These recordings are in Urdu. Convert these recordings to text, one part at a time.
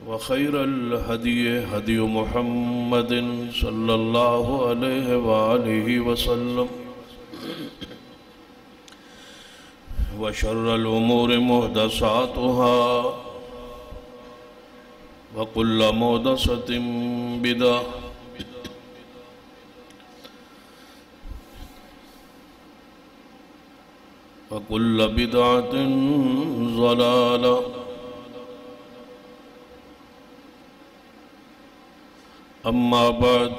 وخير الهدي هدي محمد صلى الله عليه وآله وسلم وشر الأمور محدثاتها وكل محدثة بدعة وكل بدعة ضلالة أما بعد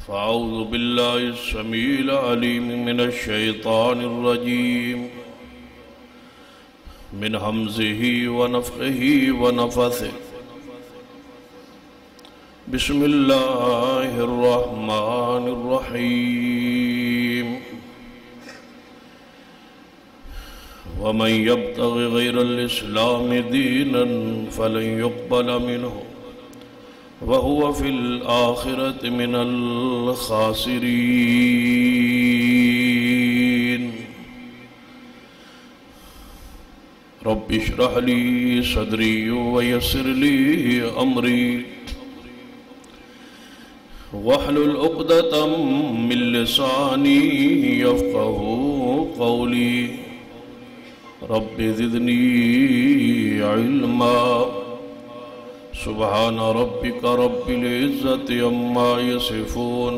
فأعوذ بالله السميع العليم من الشيطان الرجيم من همزه ونفخه ونفثه بسم الله الرحمن الرحيم ومن يبتغ غير الإسلام دينا فلن يقبل منه وهو في الآخرة من الخاسرين رب اشرح لي صدري ويسر لي أمري واحلل عقدة من لساني يفقهوا قولي رب زدني علما سبحان ربك رب العزة عما يصفون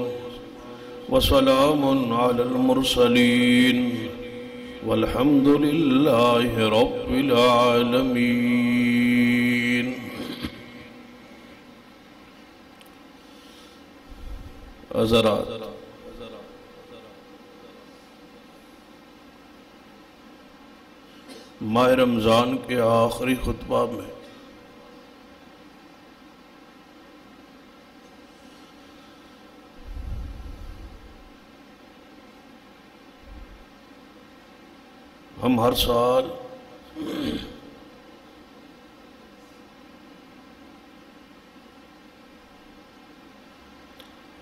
وسلام على المرسلين والحمد لله رب العالمين حضرات ماہ رمضان کے آخری خطبہ میں ہم ہر سال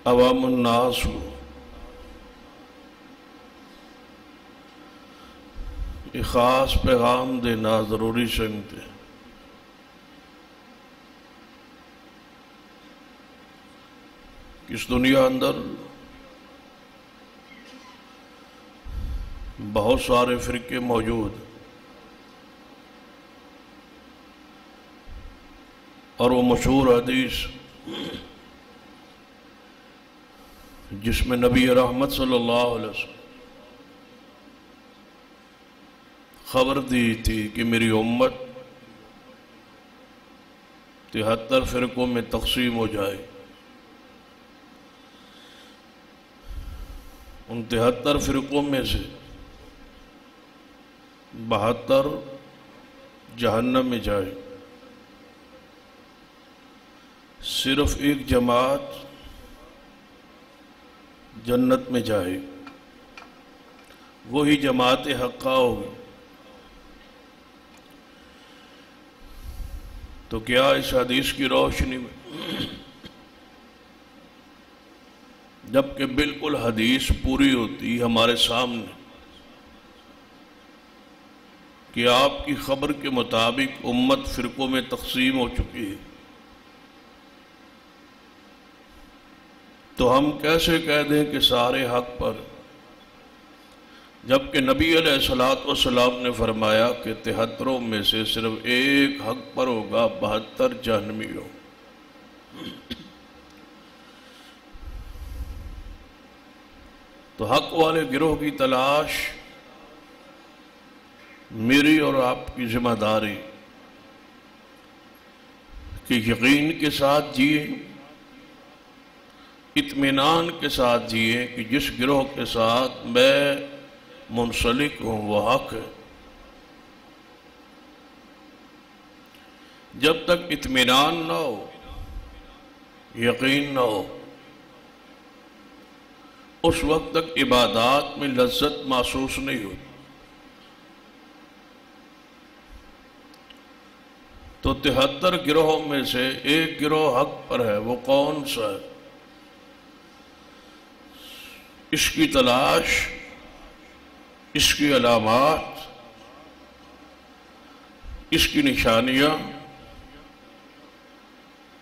عوام الناس کو ایک خاص پیغام دینا ضروری سمجھتے ہیں کہ اس دنیا اندر بہت سارے فرقے موجود اور وہ مشہور حدیث جس میں نبی رحمت صلی اللہ علیہ وسلم خبر دی تھی کہ میری امت 73 فرقوں میں تقسیم ہو جائے، ان 73 فرقوں میں سے 72 جہنم میں جائے، صرف ایک جماعت جنت میں جائے، وہی جماعت حقہ ہوگی۔ تو کیا اس حدیث کی روشنی میں جبکہ بالکل حدیث پوری ہوتی ہمارے سامنے کہ آپ کی خبر کے مطابق امت فرقوں میں تقسیم ہو چکی ہے، تو ہم کیسے کہہ دیں کہ سارے حق پر، جبکہ نبی علیہ السلام نے فرمایا کہ 73 میں سے صرف ایک حق پر ہوگا، 72 جہنمی ہو۔ تو حق والے گروہ کی تلاش میری اور آپ کی ذمہ داری کہ یقین کے ساتھ جیے، اطمینان کے ساتھ جیے کہ جس گروہ کے ساتھ میں منسلک ہوں وہ حق ہے۔ جب تک اطمینان نہ ہو، یقین نہ ہو، اس وقت تک عبادات میں لذت محسوس نہیں ہوتی۔ تو 73 گروہوں میں سے ایک گروہ حق پر ہے، وہ کون سا ہے؟ اس کی تلاش، اس کی علامات، اس کی نشانیاں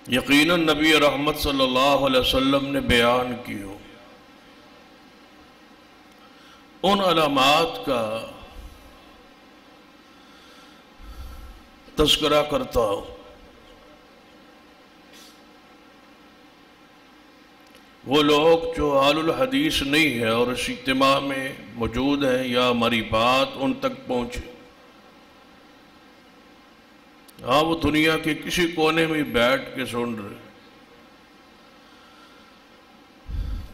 یقیناً نبی رحمت صلی اللہ علیہ وسلم نے بیان کی ہو، ان علامات کا تذکرہ کرتا ہو۔ وہ لوگ جو اہل الحدیث نہیں ہے اور اس اجتماع میں موجود ہیں یا ہماری بات ان تک پہنچے، ہاں وہ دنیا کے کسی کونے میں بیٹھ کے سن رہے،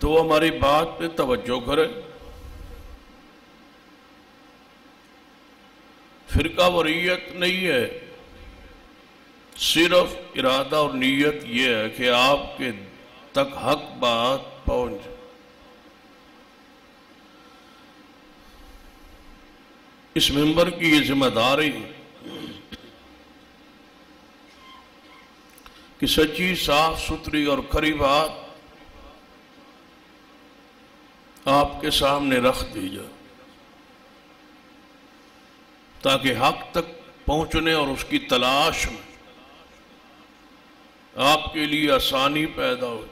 تو وہ ہماری بات پہ توجہ کرے۔ فرقہ وریت نہیں ہے، صرف ارادہ اور نیت یہ ہے کہ آپ کے تک حق بات پہنچ۔ اس ممبر کی یہ ذمہ داری کہ سچی، صاف ستھری اور کھری بات آپ کے سامنے رکھ دی جائے، تاکہ حق تک پہنچنے اور اس کی تلاش میں آپ کے لیے آسانی پیدا ہو،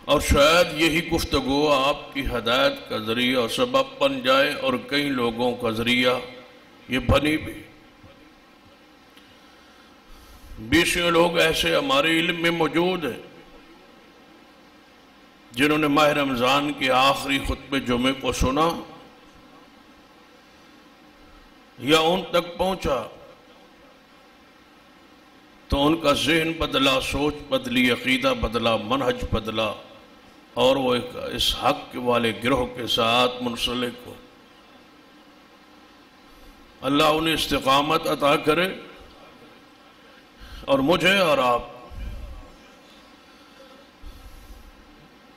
اور شاید یہی گفتگو آپ کی ہدایت کا ذریعہ اور سبب بن جائے، اور کئی لوگوں کا ذریعہ یہ بنی بھی۔ بیسوں لوگ ایسے ہمارے علم میں موجود ہیں جنہوں نے ماہ رمضان کے آخری خطبہ جمعے کو سنا یا ان تک پہنچا تو ان کا ذہن بدلا، سوچ بدلی، عقیدہ بدلا، منہج بدلا، اور وہ اس حق والے گروہ کے ساتھ منسلک ہو۔ اللہ انہیں استقامت عطا کرے، اور مجھے اور آپ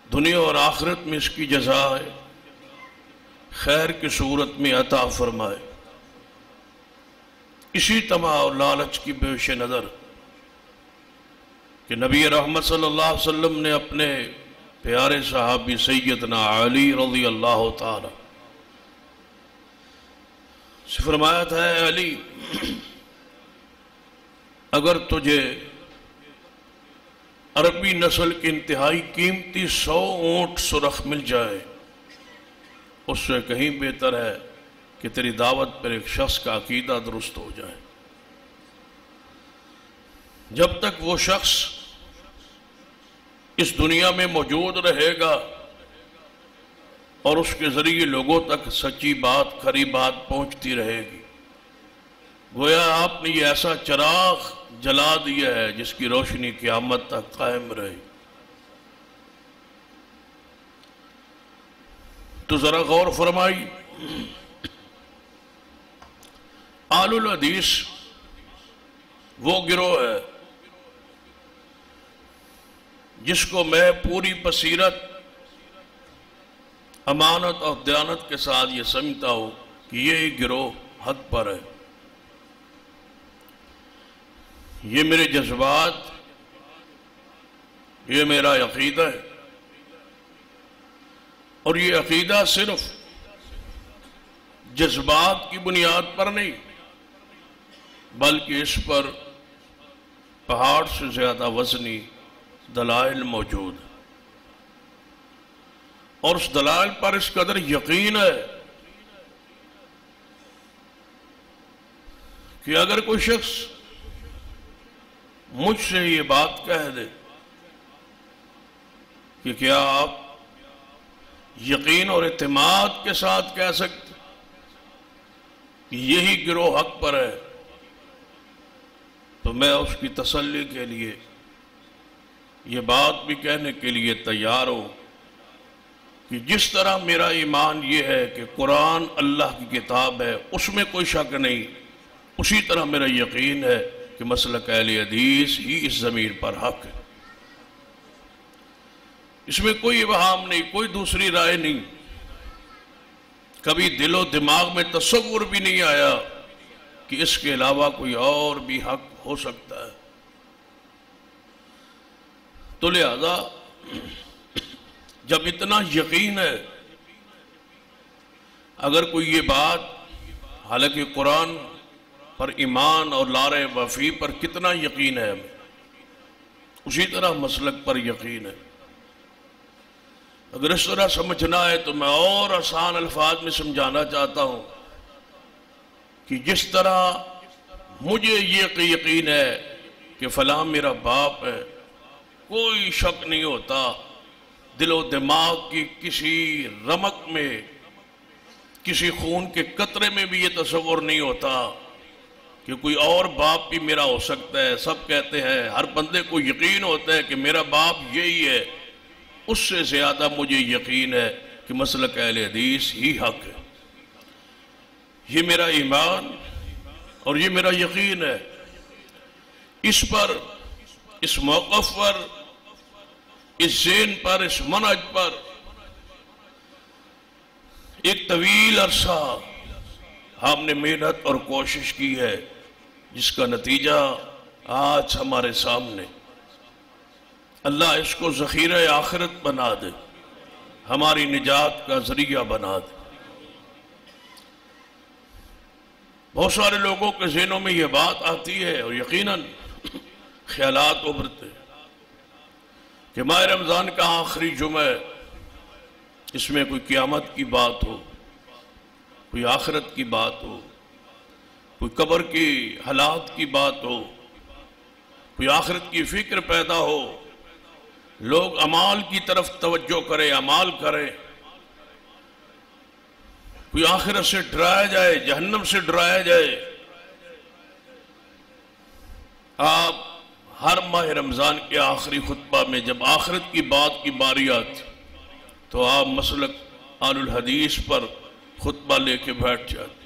دنیا اور آخرت میں اس کی جزائے خیر کی صورت میں عطا فرمائے۔ اسی طمع اور لالچ کی پیش نظر کہ نبی رحمت صلی اللہ علیہ وسلم نے اپنے پیارے صحابی سیدنا علی رضی اللہ تعالی سے فرمایا تھا، اے علی، اگر تجھے عربی نسل کے انتہائی قیمتی 100 اونٹ سرخ مل جائے، اس سے کہیں بہتر ہے کہ تیری دعوت پر ایک شخص کا عقیدہ درست ہو جائے۔ جب تک وہ شخص اس دنیا میں موجود رہے گا اور اس کے ذریعے لوگوں تک سچی بات، کھری بات پہنچتی رہے گی، گویا آپ نے یہ ایسا چراغ جلا دیا ہے جس کی روشنی قیامت تک قائم رہے۔ تو ذرا غور فرمائی، اہل الحدیث وہ گروہ ہے جس کو میں پوری بصیرت، امانت اور دیانت کے ساتھ یہ سمجھتا ہوں کہ یہ گروہ حق پر ہے۔ یہ میرے جذبات، یہ میرا عقیدہ ہے، اور یہ عقیدہ صرف جذبات کی بنیاد پر نہیں، بلکہ اس پر پہاڑ سے زیادہ وزنی دلائل موجود ہیں، اور اس دلائل پر اس قدر یقین ہے کہ اگر کوئی شخص مجھ سے یہ بات کہہ دے کہ کیا آپ یقین اور اعتماد کے ساتھ کہہ سکتے کہ یہی گروہ حق پر ہے، تو میں اس کی تسلی کے لیے یہ بات بھی کہنے کے لیے تیار ہوں کہ جس طرح میرا ایمان یہ ہے کہ قرآن اللہ کی کتاب ہے، اس میں کوئی شک نہیں، اسی طرح میرا یقین ہے کہ مسلک اہل حدیث ہی اس زمین پر حق ہے۔ اس میں کوئی ابہام نہیں، کوئی دوسری رائے نہیں، کبھی دل و دماغ میں تصور بھی نہیں آیا کہ اس کے علاوہ کوئی اور بھی حق ہو سکتا ہے۔ تو لہذا جب اتنا یقین ہے، اگر کوئی یہ بات حالانکہ قرآن پر ایمان اور لا ریب فیہ پر کتنا یقین ہے ہمیں، اسی طرح مسلک پر یقین ہے۔ اگر اس طرح سمجھنا ہے تو میں اور آسان الفاظ میں سمجھانا چاہتا ہوں کہ جس طرح مجھے یہ یقین ہے کہ فلاں میرا باپ ہے، کوئی شک نہیں ہوتا، دل و دماغ کی کسی رمق میں، کسی خون کے قطرے میں بھی یہ تصور نہیں ہوتا کہ کوئی اور باپ بھی میرا ہو سکتا ہے۔ سب کہتے ہیں، ہر بندے کو یقین ہوتا ہے کہ میرا باپ یہی ہے، اس سے زیادہ مجھے یقین ہے کہ مسلک اہل حدیث ہی حق ہے۔ یہ میرا ایمان اور یہ میرا یقین ہے۔ اس پر، اس موقف پر، اس ذہن پر، اس منہج پر ایک طویل عرصہ ہم نے محنت اور کوشش کی ہے، جس کا نتیجہ آج ہمارے سامنے۔ اللہ اس کو ذخیرہ آخرت بنا دے، ہماری نجات کا ذریعہ بنا دے۔ بہت سارے لوگوں کے ذہنوں میں یہ بات آتی ہے اور یقیناً خیالات ابھرتے کہ ماہ رمضان کا آخری جمعہ، اس میں کوئی قیامت کی بات ہو، کوئی آخرت کی بات ہو، کوئی قبر کی حالات کی بات ہو، کوئی آخرت کی فکر پیدا ہو، لوگ اعمال کی طرف توجہ کرے، اعمال کرے، کوئی آخرت سے ڈرایا جائے، جہنم سے ڈرایا جائے۔ آپ ہر ماہ رمضان کے آخری خطبہ میں جب آخرت کی بات کی باری آتی تو آپ مسلک اہل الحدیث پر خطبہ لے کے بیٹھ جاتے۔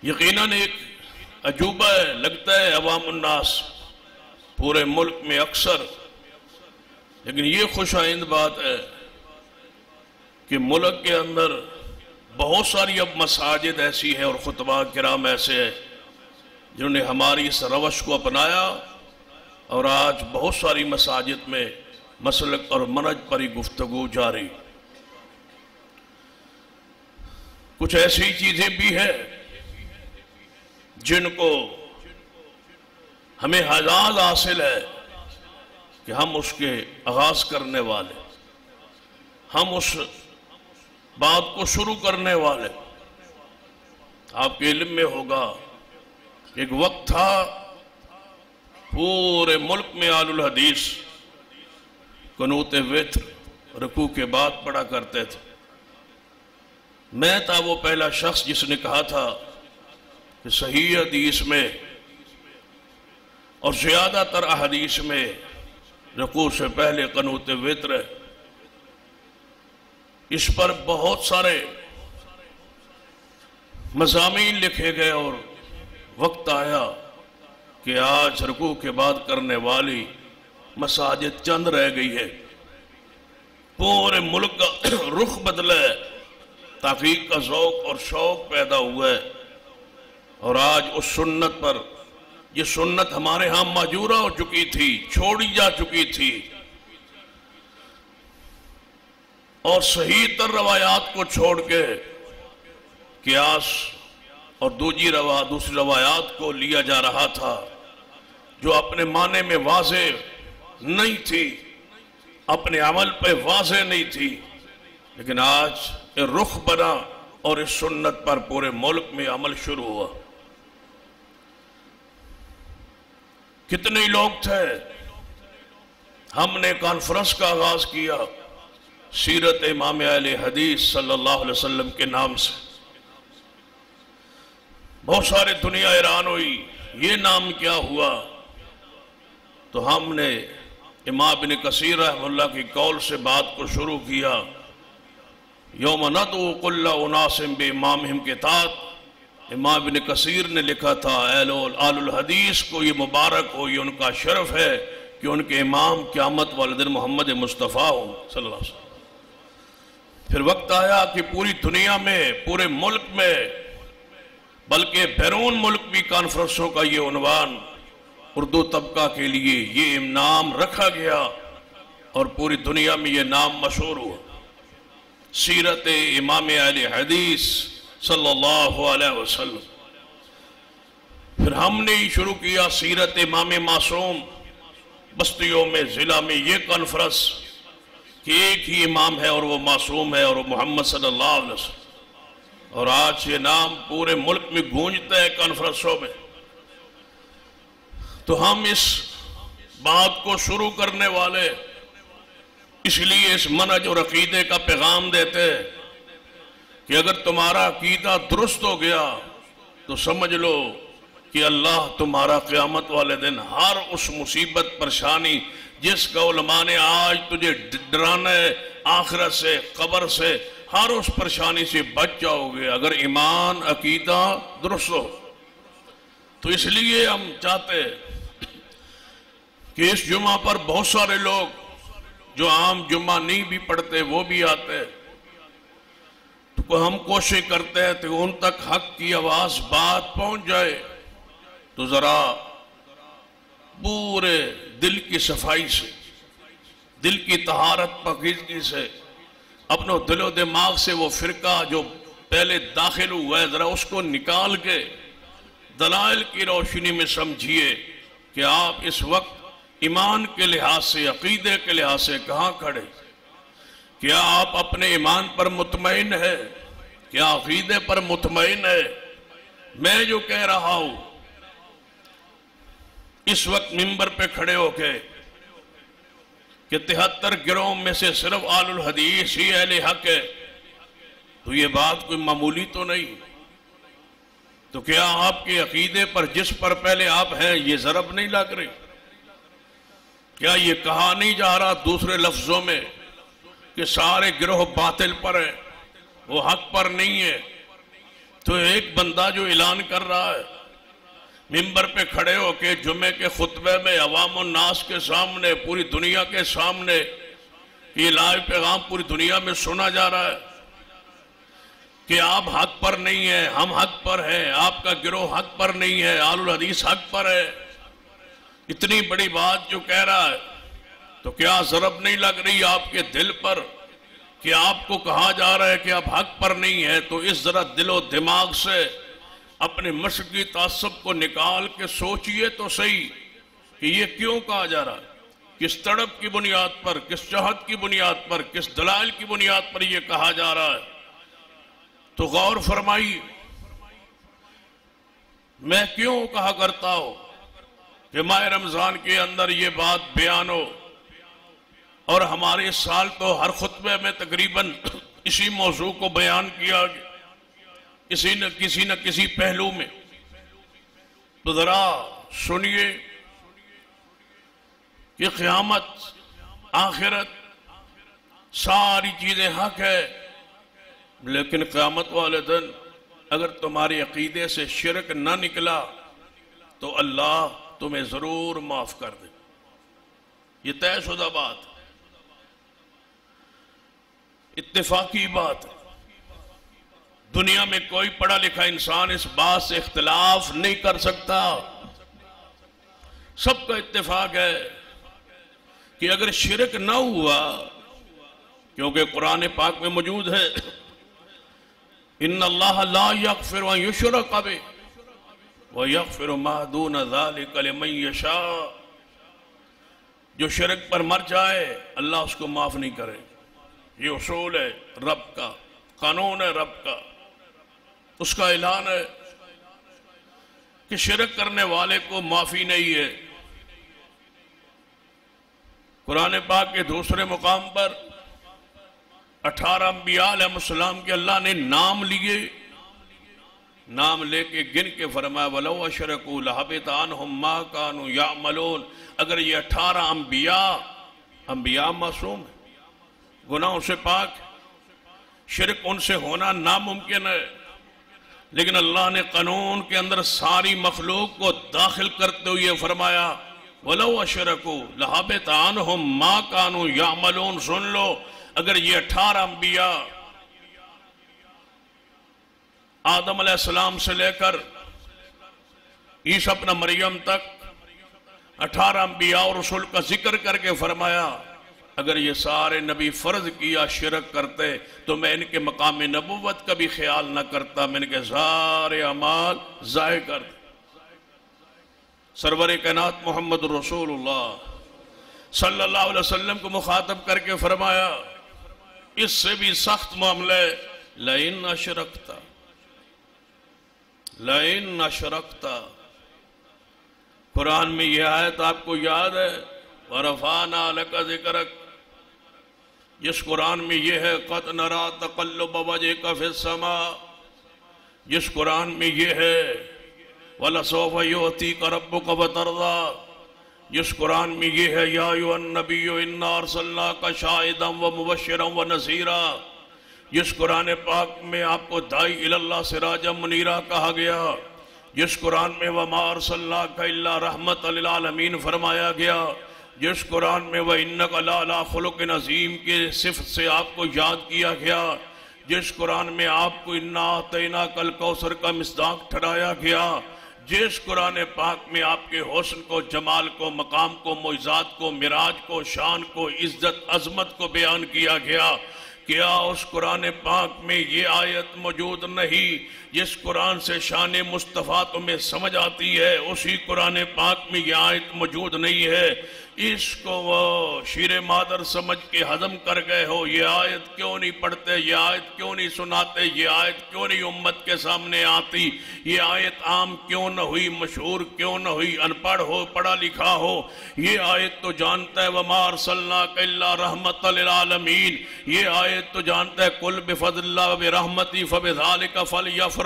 یقیناً ایک عجوبہ ہے، لگتا ہے عوام الناس پورے ملک میں اکثر، لیکن یہ خوش آئند بات ہے کہ ملک کے اندر بہت ساری اب مساجد ایسی ہیں اور خطبہ کرام ایسے ہیں جنہوں نے ہماری اس روش کو اپنایا، اور آج بہت ساری مساجد میں مسلک اور منہج پر ہی گفتگو جاری۔ کچھ ایسی چیزیں بھی ہیں جن کو ہمیں اعزاز حاصل ہے کہ ہم اس کے آغاز کرنے والے، ہم اس بات کو شروع کرنے والے۔ آپ کے علم میں ہوگا ایک وقت تھا پورے ملک میں اہل الحدیث قنوت وتر رکوع کے بعد پڑھا کرتے تھے۔ میں تھا وہ پہلا شخص جس نے کہا تھا کہ صحیح حدیث میں اور زیادہ تر احادیث میں رکوع سے پہلے قنوت وتر ہے۔ اس پر بہت سارے مضامین لکھے گئے اور وقت آیا کہ آج رکوع کے بعد کرنے والی مساجد چند رہ گئی ہے۔ پورے ملک کا رخ بدلا ہے، تحقیق کا ذوق اور شوق پیدا ہوا ہے، اور آج اس سنت پر، یہ سنت ہمارے ہاں مہجورہ ہو چکی تھی، چھوڑی جا چکی تھی، اور صحیح تر روایات کو چھوڑ کے قیاس اور دوسری روایات کو لیا جا رہا تھا جو اپنے معنی میں واضح نہیں تھی، اپنے عمل پہ واضح نہیں تھی، لیکن آج یہ رخ بنا اور اس سنت پر پورے ملک میں عمل شروع ہوا۔ کتنے لوگ تھے، ہم نے کانفرنس کا آغاز کیا سیرت امام اہل حدیث صلی اللہ علیہ وسلم کے نام سے۔ بہت سارے دنیا حیران ہوئی، یہ نام کیا ہوا؟ تو ہم نے امام ابن کثیر رحمہ اللہ کی قول سے بات کو شروع کیا۔ یوم ندعو کل اناس بامامہم قطات، امام ابن کثیر نے لکھا تھا اہل الحدیث کو یہ مبارک ہو، یہ ان کا شرف ہے کہ ان کے امام قیامت والے دن محمد مصطفیٰ ہوں صلی اللہ علیہ وسلم۔ پھر وقت آیا کہ پوری دنیا میں، پورے ملک میں، بلکہ بیرون ملک بھی کانفرنسوں کا یہ عنوان اردو طبقہ کے لیے یہ نام رکھا گیا، اور پوری دنیا میں یہ نام مشہور ہوا۔ سیرت امام اہل حدیث صلی اللہ علیہ وسلم۔ پھر ہم نے ہی شروع کیا سیرت امام معصوم، بستیوں میں ضلع میں یہ کانفرنس کہ ایک ہی امام ہے اور وہ معصوم ہے اور وہ محمد صلی اللہ علیہ وسلم، اور آج یہ نام پورے ملک میں گونجتا ہے کانفرنسوں میں۔ تو ہم اس بات کو شروع کرنے والے اس لیے اس منہج اور عقیدے کا پیغام دیتے ہیں کہ اگر تمہارا عقیدہ درست ہو گیا تو سمجھ لو کہ اللہ تمہارا قیامت والے دن ہر اس مصیبت پریشانی جس کا علماء نے آج تجھے ڈرانا ہے آخرت سے قبر سے، ہر اس پریشانی سے بچ جاؤ گے اگر ایمان عقیدہ درست ہو۔ تو اس لیے ہم چاہتے ہیں کہ اس جمعہ پر بہت سارے لوگ جو عام جمعہ نہیں بھی پڑھتے وہ بھی آتے ہیں، تو ہم کوشش کرتے ہیں کہ ان تک حق کی آواز بات پہنچ جائے، تو ذرا پورے دل کی صفائی سے، دل کی طہارت پاکیزگی سے، اپنے دل و دماغ سے وہ فرقہ جو پہلے داخل ہوا ہے ذرا اس کو نکال کے دلائل کی روشنی میں سمجھیے کہ آپ اس وقت ایمان کے لحاظ سے، عقیدے کے لحاظ سے کہاں کھڑے؟ کیا آپ اپنے ایمان پر مطمئن ہے؟ کیا عقیدے پر مطمئن ہے؟ میں جو کہہ رہا ہوں اس وقت منبر پہ کھڑے ہو کے کہ 73 گروہ میں سے صرف آل الحدیث ہی اہل حق ہے، تو یہ بات کوئی معمولی تو نہیں۔ تو کیا آپ کے عقیدے پر جس پر پہلے آپ ہیں یہ ضرب نہیں لگ رہی؟ کیا یہ کہا نہیں جا رہا دوسرے لفظوں میں کہ سارے گروہ باطل پر ہیں، وہ حق پر نہیں ہے؟ تو ایک بندہ جو اعلان کر رہا ہے منبر پہ کھڑے ہو کے جمعے کے خطبے میں عوام الناس کے سامنے، پوری دنیا کے سامنے، یہ لائیو پیغام پوری دنیا میں سنا جا رہا ہے کہ آپ حق پر نہیں ہیں، ہم حق پر ہیں، آپ کا گروہ حق پر نہیں ہے، آل الحدیث حق پر ہے، اتنی بڑی بات جو کہہ رہا ہے، تو کیا ضرب نہیں لگ رہی آپ کے دل پر کہ آپ کو کہا جا رہا ہے کہ آپ حق پر نہیں ہیں؟ تو اس ذرا دل و دماغ سے اپنے مشرقی تعصب کو نکال کے سوچئے تو صحیح کہ یہ کیوں کہا جا رہا ہے، کس تڑپ کی بنیاد پر، کس چاہت کی بنیاد پر، کس دلائل کی بنیاد پر یہ کہا جا رہا ہے؟ تو غور فرمائیے۔ میں کیوں کہا کرتا ہوں کہ ماہ رمضان کے اندر یہ بات بیان ہو، اور ہمارے سال تو ہر خطبے میں تقریباً اسی موضوع کو بیان کیا گیا کسی نہ کسی پہلو میں، تو ذرا سنیے کہ قیامت، آخرت، ساری چیزیں حق ہے، لیکن قیامت والے دن اگر تمہارے عقیدے سے شرک نہ نکلا تو اللہ تمہیں ضرور معاف کر دے۔ یہ طے شدہ بات، اتفاقی بات ہے۔ دنیا میں کوئی پڑھا لکھا انسان اس بات سے اختلاف نہیں کر سکتا، سب کا اتفاق ہے کہ اگر شرک نہ ہوا، کیونکہ قرآن پاک میں موجود ہے ان اللہ لا یغفر ان یشرک بہ ویغفر ما دون ذلک لمن یشاء، جو شرک پر مر جائے اللہ اس کو معاف نہیں کرے۔ یہ اصول ہے رب کا، قانون ہے رب کا، اس کا اعلان ہے کہ شرک کرنے والے کو معافی نہیں ہے۔ قرآن پاک کے دوسرے مقام پر 18 انبیاء علیہ السلام کے اللہ نے نام لیے، نام لے کے گن کے فرمایا وَلَوْ أَشْرَكُوا لَحَبِطَ عَنْهُمْ مَا كَانُوا يَعْمَلُونَ۔ اگر یہ 18 انبیاء معصوم ہیں، گناہوں سے پاک، شرک ان سے ہونا ناممکن ہے، لیکن اللہ نے قانون کے اندر ساری مخلوق کو داخل کرتے ہوئے فرمایا وَلَوْ أَشْرَكُوا لَحَبِطَ عَنْهُمْ مَا كَانُوا يَعْمَلُونَ۔ سن لو، اگر یہ 18 انبیاء آدم علیہ السلام سے لے کر عیسیٰ ابن مریم تک 18 انبیاء اور رسول کا ذکر کر کے فرمایا اگر یہ سارے نبی فرض کیا شرک کرتے تو میں ان کے مقام نبوت کا بھی خیال نہ کرتا، میں ان کے سارے اعمال ضائع کر دے۔ سرور کائنات محمد رسول اللہ صلی اللہ علیہ وسلم کو مخاطب کر کے فرمایا، اس سے بھی سخت معاملہ ہے، لئن اشرکتا، لئن اشرکتا۔ قرآن میں یہ آیت آپ کو یاد ہے، وَرَفَعْنَا لَكَ ذِكْرَكَ، جس قرآن میں یہ ہے قَدْ نَرَا تَقَلُّبَ وَجْهِكَ فِي السَّمَاءِ، جس قرآن میں یہ ہے وَلَسَوْفَ يُعْطِيكَ رَبُّكَ فَتَرْضَىٰ، جس قرآن میں یہ ہے یا ایھا النبی انا ارسلناک شاہدا ومبشرا ونذیرا، جس قرآن پاک میں آپ کو داعی الی اللہ سراجا منیرا کہا گیا، جس قرآن میں وما ارسلناک الا رحمت للعالمین فرمایا گیا، جس قرآن میں وانک لعلی خلق عظیم کے صفت سے آپ کو یاد کیا گیا، جس قرآن میں آپ کو انا اعطیناک الکوثر کا مصداق ٹھہرایا گیا، جس قرآن پاک میں آپ کے حسن کو، جمال کو، مقام کو، معجزات کو، معراج کو، شان کو، عزت عظمت کو بیان کیا گیا، کیا اس قرآن پاک میں یہ آیت موجود نہیں؟ جس قرآن سے شان مصطفیٰ تمہیں سمجھ آتی ہے اسی قرآن پاک میں یہ آیت موجود نہیں ہے، اس کو وہ شیر مادر سمجھ کے ہضم کر گئے ہو، یہ آیت کیوں نہیں پڑھتے، یہ آیت کیوں نہیں سناتے، یہ آیت کیوں نہیں امت کے سامنے آتی، یہ آیت عام کیوں نہ ہوئی، مشہور کیوں نہ ہوئی، ان پڑھ ہو، پڑھا لکھا ہو، یہ آیت تو جانتا ہے وَمَا أَرْسَلْنَاكَ إِلَّا رَحْمَةً لِلْعَالَمِينَ، یہ آیت تو جانتا ہے قُلْ بِفَضْلِ اللَّهِ وَبِرَحْمَتِهِ فَبِذَلِكَ فَلْيَفْرَحُوا،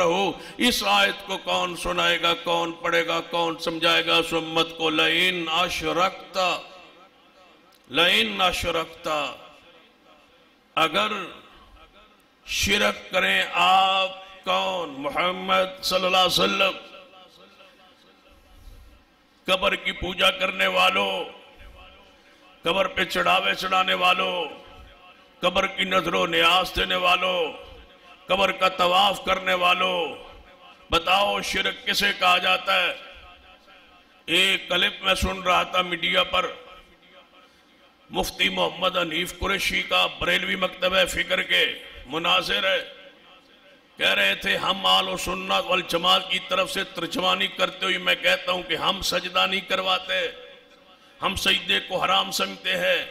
اس آیت کو کون سنائے گا، کون پڑھے گا، کون سمجھائے گا اس امت کو؟ لَئِنْ أَشْرَكْتَ، لَئِنْ أَشْرَكْتَ، اگر شرک کریں آپ کون؟ محمد صلی اللہ علیہ وسلم، قبر کی پوجا کرنے والوں، قبر پہ چڑھاوے چڑھانے والوں، قبر کی نظر و نیاز دینے والوں، قبر کا طواف کرنے والوں، بتاؤ شرک کسے کہا جاتا ہے؟ ایک کلپ میں سن رہا تھا میڈیا پر، مفتی محمد حنیف قریشی کا بریلوی مکتبہ فکر کے مناظر ہے، کہہ رہے تھے ہم اہل و سنت والجماعت کی طرف سے ترجمانی کرتے ہوئے میں کہتا ہوں کہ ہم سجدہ نہیں کرواتے، ہم سجدے کو حرام سمجھتے ہیں،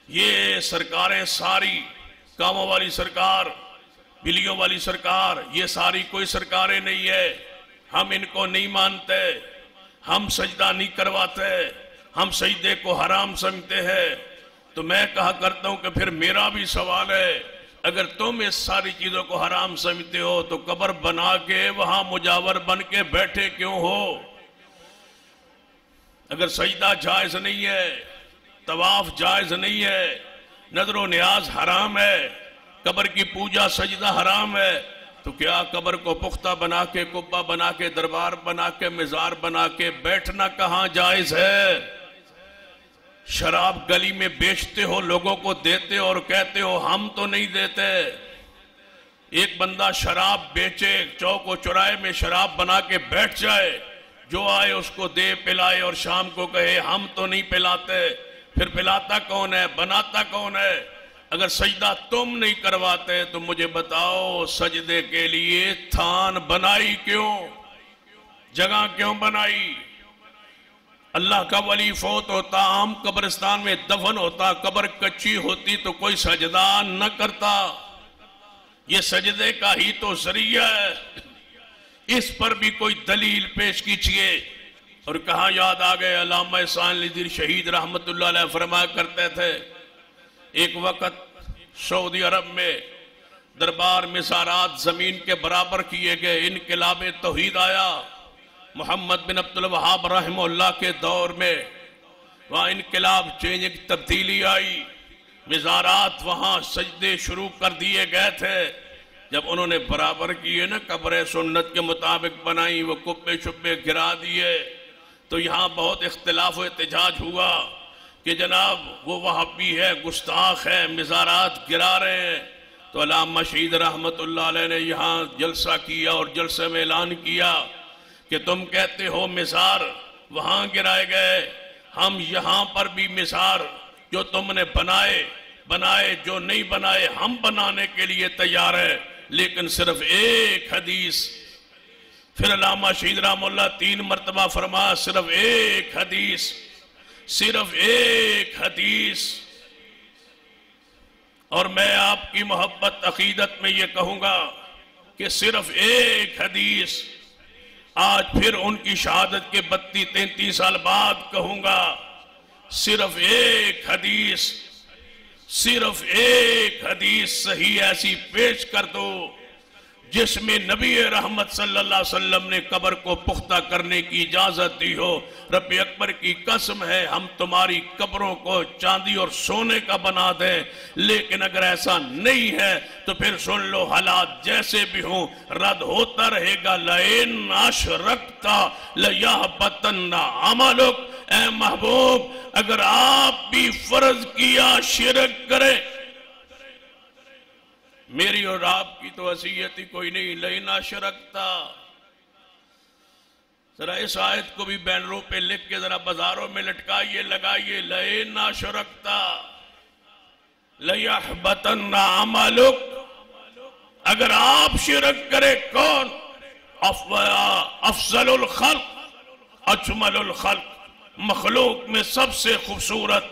یہ سرکاریں ساری، کاموں والی سرکار، بلیوں والی سرکار، یہ ساری کوئی سرکاریں نہیں ہے، ہم ان کو نہیں مانتے، ہم سجدہ نہیں کرواتے، ہم سجدے کو حرام سمجھتے ہیں۔ تو میں کہا کرتا ہوں کہ پھر میرا بھی سوال ہے، اگر تم اس ساری چیزوں کو حرام سمجھتے ہو تو قبر بنا کے وہاں مجاور بن کے بیٹھے کیوں ہو؟ اگر سجدہ جائز نہیں ہے، طواف جائز نہیں ہے، نظر و نیاز حرام ہے، قبر کی پوجا سجدہ حرام ہے، تو کیا قبر کو پختہ بنا کے، قبہ بنا کے، دربار بنا کے، مزار بنا کے بیٹھنا کہاں جائز ہے؟ شراب گلی میں بیچتے ہو، لوگوں کو دیتے ہو اور کہتے ہو ہم تو نہیں دیتے۔ ایک بندہ شراب بیچے، چوک و چوراہے میں شراب بنا کے بیٹھ جائے، جو آئے اس کو دے، پلائے اور شام کو کہے ہم تو نہیں پلاتے، پھر پلاتا کون ہے، بناتا کون ہے؟ اگر سجدہ تم نہیں کرواتے تو مجھے بتاؤ سجدے کے لیے تھان بنائی کیوں، جگہ کیوں بنائی؟ اللہ کا ولی فوت ہوتا، عام قبرستان میں دفن ہوتا، قبر کچی ہوتی تو کوئی سجدہ نہ کرتا، یہ سجدے کا ہی تو ذریعہ ہے، اس پر بھی کوئی دلیل پیش کیجئے۔ اور کہاں یاد آ گئے، علامہ احسان علی دیر شہید رحمت اللہ علیہ فرمایا کرتے تھے، ایک وقت سعودی عرب میں دربار مزارات زمین کے برابر کیے گئے، انقلاب توحید آیا محمد بن عبد الوہاب رحمہ اللہ کے دور میں، وہاں انقلاب چینج تبدیلی آئی، مزارات وہاں سجدے شروع کر دیے گئے تھے، جب انہوں نے برابر کیے نا، قبر سنت کے مطابق بنائی، وہ کبے شبے گرا دیے، تو یہاں بہت اختلاف و احتجاج ہوا کہ جناب وہ وہابی ہے، گستاخ ہے، مزارات گرا رہے ہیں۔ تو علامہ شہید رحمت اللہ علیہ نے یہاں جلسہ کیا اور جلسے میں اعلان کیا کہ تم کہتے ہو مزار وہاں گرائے گئے، ہم یہاں پر بھی مزار جو تم نے بنائے جو نہیں بنائے ہم بنانے کے لیے تیار ہے، لیکن صرف ایک حدیث۔ پھر علامہ شہید رحمہ اللہ 3 مرتبہ فرمایا صرف ایک حدیث، صرف ایک حدیث۔ اور میں آپ کی محبت عقیدت میں یہ کہوں گا کہ صرف ایک حدیث۔ آج پھر ان کی شہادت کے 32-33 سال بعد کہوں گا، صرف ایک حدیث، صرف ایک حدیث صحیح ایسی پیش کر دو جس میں نبی رحمت صلی اللہ علیہ وسلم نے قبر کو پختہ کرنے کی اجازت دی ہو۔ رب اکبر کی قسم ہے ہم تمہاری قبروں کو چاندی اور سونے کا بنا دیں، لیکن اگر ایسا نہیں ہے تو پھر سن لو، حالات جیسے بھی ہوں رد ہوتا رہے گا۔ لئن اشرکت لیحبطن عملک، اے محبوب اگر آپ بھی فرض کیا شرک کریں، میری اور آپ کی تو وصیت ہی کوئی نہیں، لئن اشرکتا۔ ذرا اس آیت کو بھی بینروں پہ لکھ کے ذرا بازاروں میں لٹکائیے، لگائیے، لئن اشرکتا لیحبطن عملک۔ اگر آپ شرک کرے، کون؟ افضل الخلق، اجمل الخلق، مخلوق میں سب سے خوبصورت،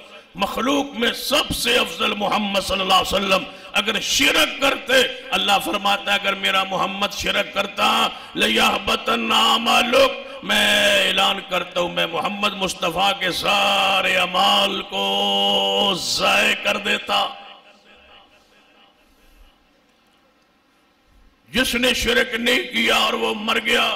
مخلوق میں سب سے افضل محمد صلی اللہ علیہ وسلم اگر شرک کرتے، اللہ فرماتا ہے اگر میرا محمد شرک کرتا لیحبطن عملک، میں اعلان کرتا ہوں میں محمد مصطفیٰ کے سارے اعمال کو ضائع کر دیتا۔ جس نے شرک نہیں کیا اور وہ مر گیا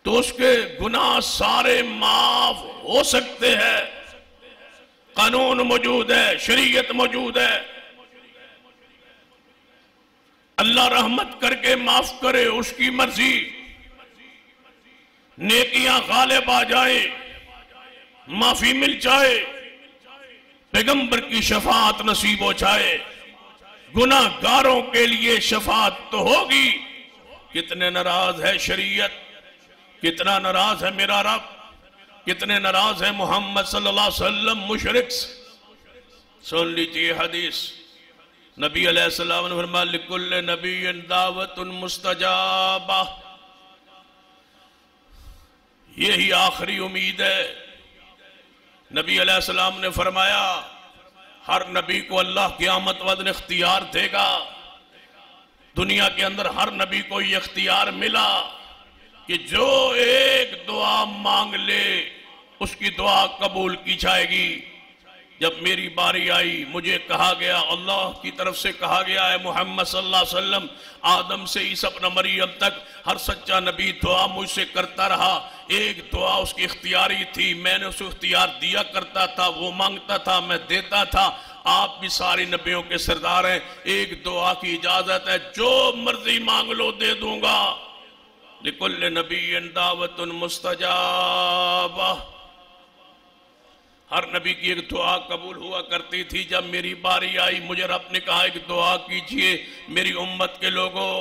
تو اس کے گناہ سارے معاف ہو سکتے ہیں، قانون موجود ہے، شریعت موجود ہے، اللہ رحمت کر کے معاف کرے، اس کی مرضی، نیکیاں غالب آ جائیں، معافی مل جائے، پیغمبر کی شفاعت نصیب ہو جائے، گناہ گاروں کے لیے شفاعت تو ہوگی۔ کتنے ناراض ہے شریعت، کتنا ناراض ہے میرا رب، کتنے ناراض ہے محمد صلی اللہ علیہ وسلم مشرک سے۔ سن لیجئے حدیث، نبی علیہ السلام نے فرمایا لکل نبی دعوت مستجابہ، یہی آخری امید ہے۔ نبی علیہ السلام نے فرمایا ہر نبی کو اللہ قیامت والے اختیار دے گا۔ دنیا کے اندر ہر نبی کو یہ اختیار ملا کہ جو ایک دعا مانگ لے اس کی دعا قبول کی جائے گی۔ جب میری باری آئی مجھے کہا گیا، اللہ کی طرف سے کہا گیا ہے محمد صلی اللہ علیہ وسلم آدم سے عیسیٰ ابن مریم تک ہر سچا نبی دعا مجھ سے کرتا رہا، ایک دعا اس کی اختیاری تھی، میں نے اسے اختیار دیا کرتا تھا، وہ مانگتا تھا میں دیتا تھا۔ آپ بھی سارے نبیوں کے سردار ہیں، ایک دعا کی اجازت ہے، جو مرضی مانگ لو دے دوں گا۔ لِكُلِّ نَبِيٍّ دَعْوَةٌ مُسْتَجَابَةٌ، ہر نبی کی ایک دعا قبول ہوا کرتی تھی۔ جب میری باری آئی مجھے رب نے کہا ایک دعا کیجئے میری امت کے لوگوں،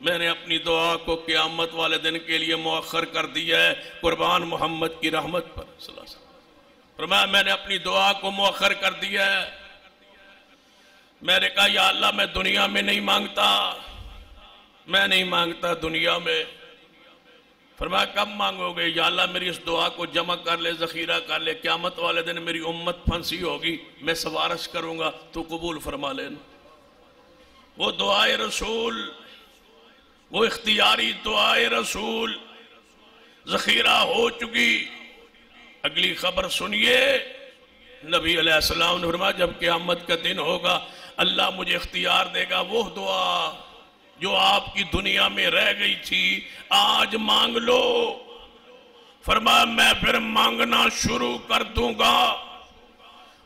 میں نے اپنی دعا کو قیامت والے دن کے لیے مؤخر کر دیا ہے، قربان محمد کی رحمت پر صلی اللہ علیہ وسلم۔ فرمایا میں نے اپنی دعا کو مؤخر کر دیا ہے۔ میں نے کہا یا اللہ میں دنیا میں نہیں مانگتا، میں نہیں مانگتا دنیا میں۔ فرمایا کب مانگو گے؟ یا اللہ میری اس دعا کو جمع کر لے، ذخیرہ کر لے، قیامت والے دن میری امت پھنسی ہوگی، میں سفارش کروں گا تو قبول فرما لینا۔ وہ دعائے رسول، وہ اختیاری دعائے رسول ذخیرہ ہو چکی۔ اگلی خبر سنیے، نبی علیہ السلام نے فرمایا جب قیامت کا دن ہوگا اللہ مجھے اختیار دے گا، وہ دعا جو آپ کی دنیا میں رہ گئی تھی آج مانگ لو۔ فرمایا میں پھر مانگنا شروع کر دوں گا۔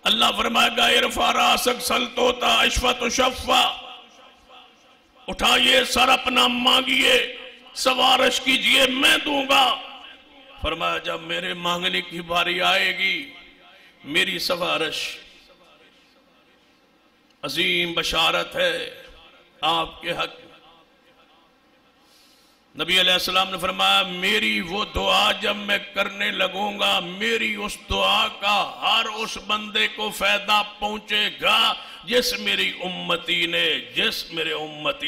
اللہ فرمائے گا ارفع راسک سل توتا اشفت و شفا، اٹھائیے سر اپنا مانگیے، سفارش کیجئے میں دوں گا۔ فرمایا جب میرے مانگنے کی باری آئے گی میری سفارش عظیم بشارت ہے آپ کے حق۔ نبی علیہ السلام نے فرمایا میری وہ دعا جب میں کرنے لگوں گا میری اس دعا کا ہر اس بندے کو فائدہ پہنچے گا جس میرے امتی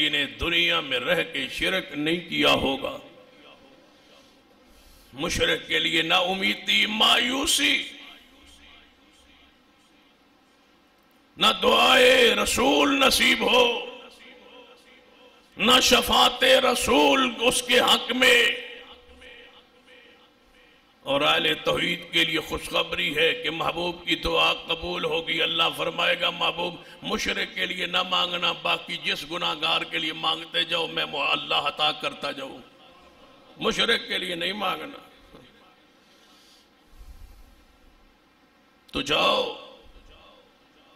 نے دنیا میں رہ کے شرک نہیں کیا ہوگا۔ مشرک کے لیے نا امیدی، مایوسی، نہ دعائے رسول نصیب ہو، نہ شفاعت رسول اس کے حق میں۔ اور اہل توحید کے لیے خوشخبری ہے کہ محبوب کی دعا قبول ہوگی۔ اللہ فرمائے گا محبوب مشرک کے لیے نہ مانگنا، باقی جس گناہگار کے لیے مانگتے جاؤ میں اللہ عطا کرتا جاؤں، مشرک کے لیے نہیں مانگنا۔ تو جاؤ،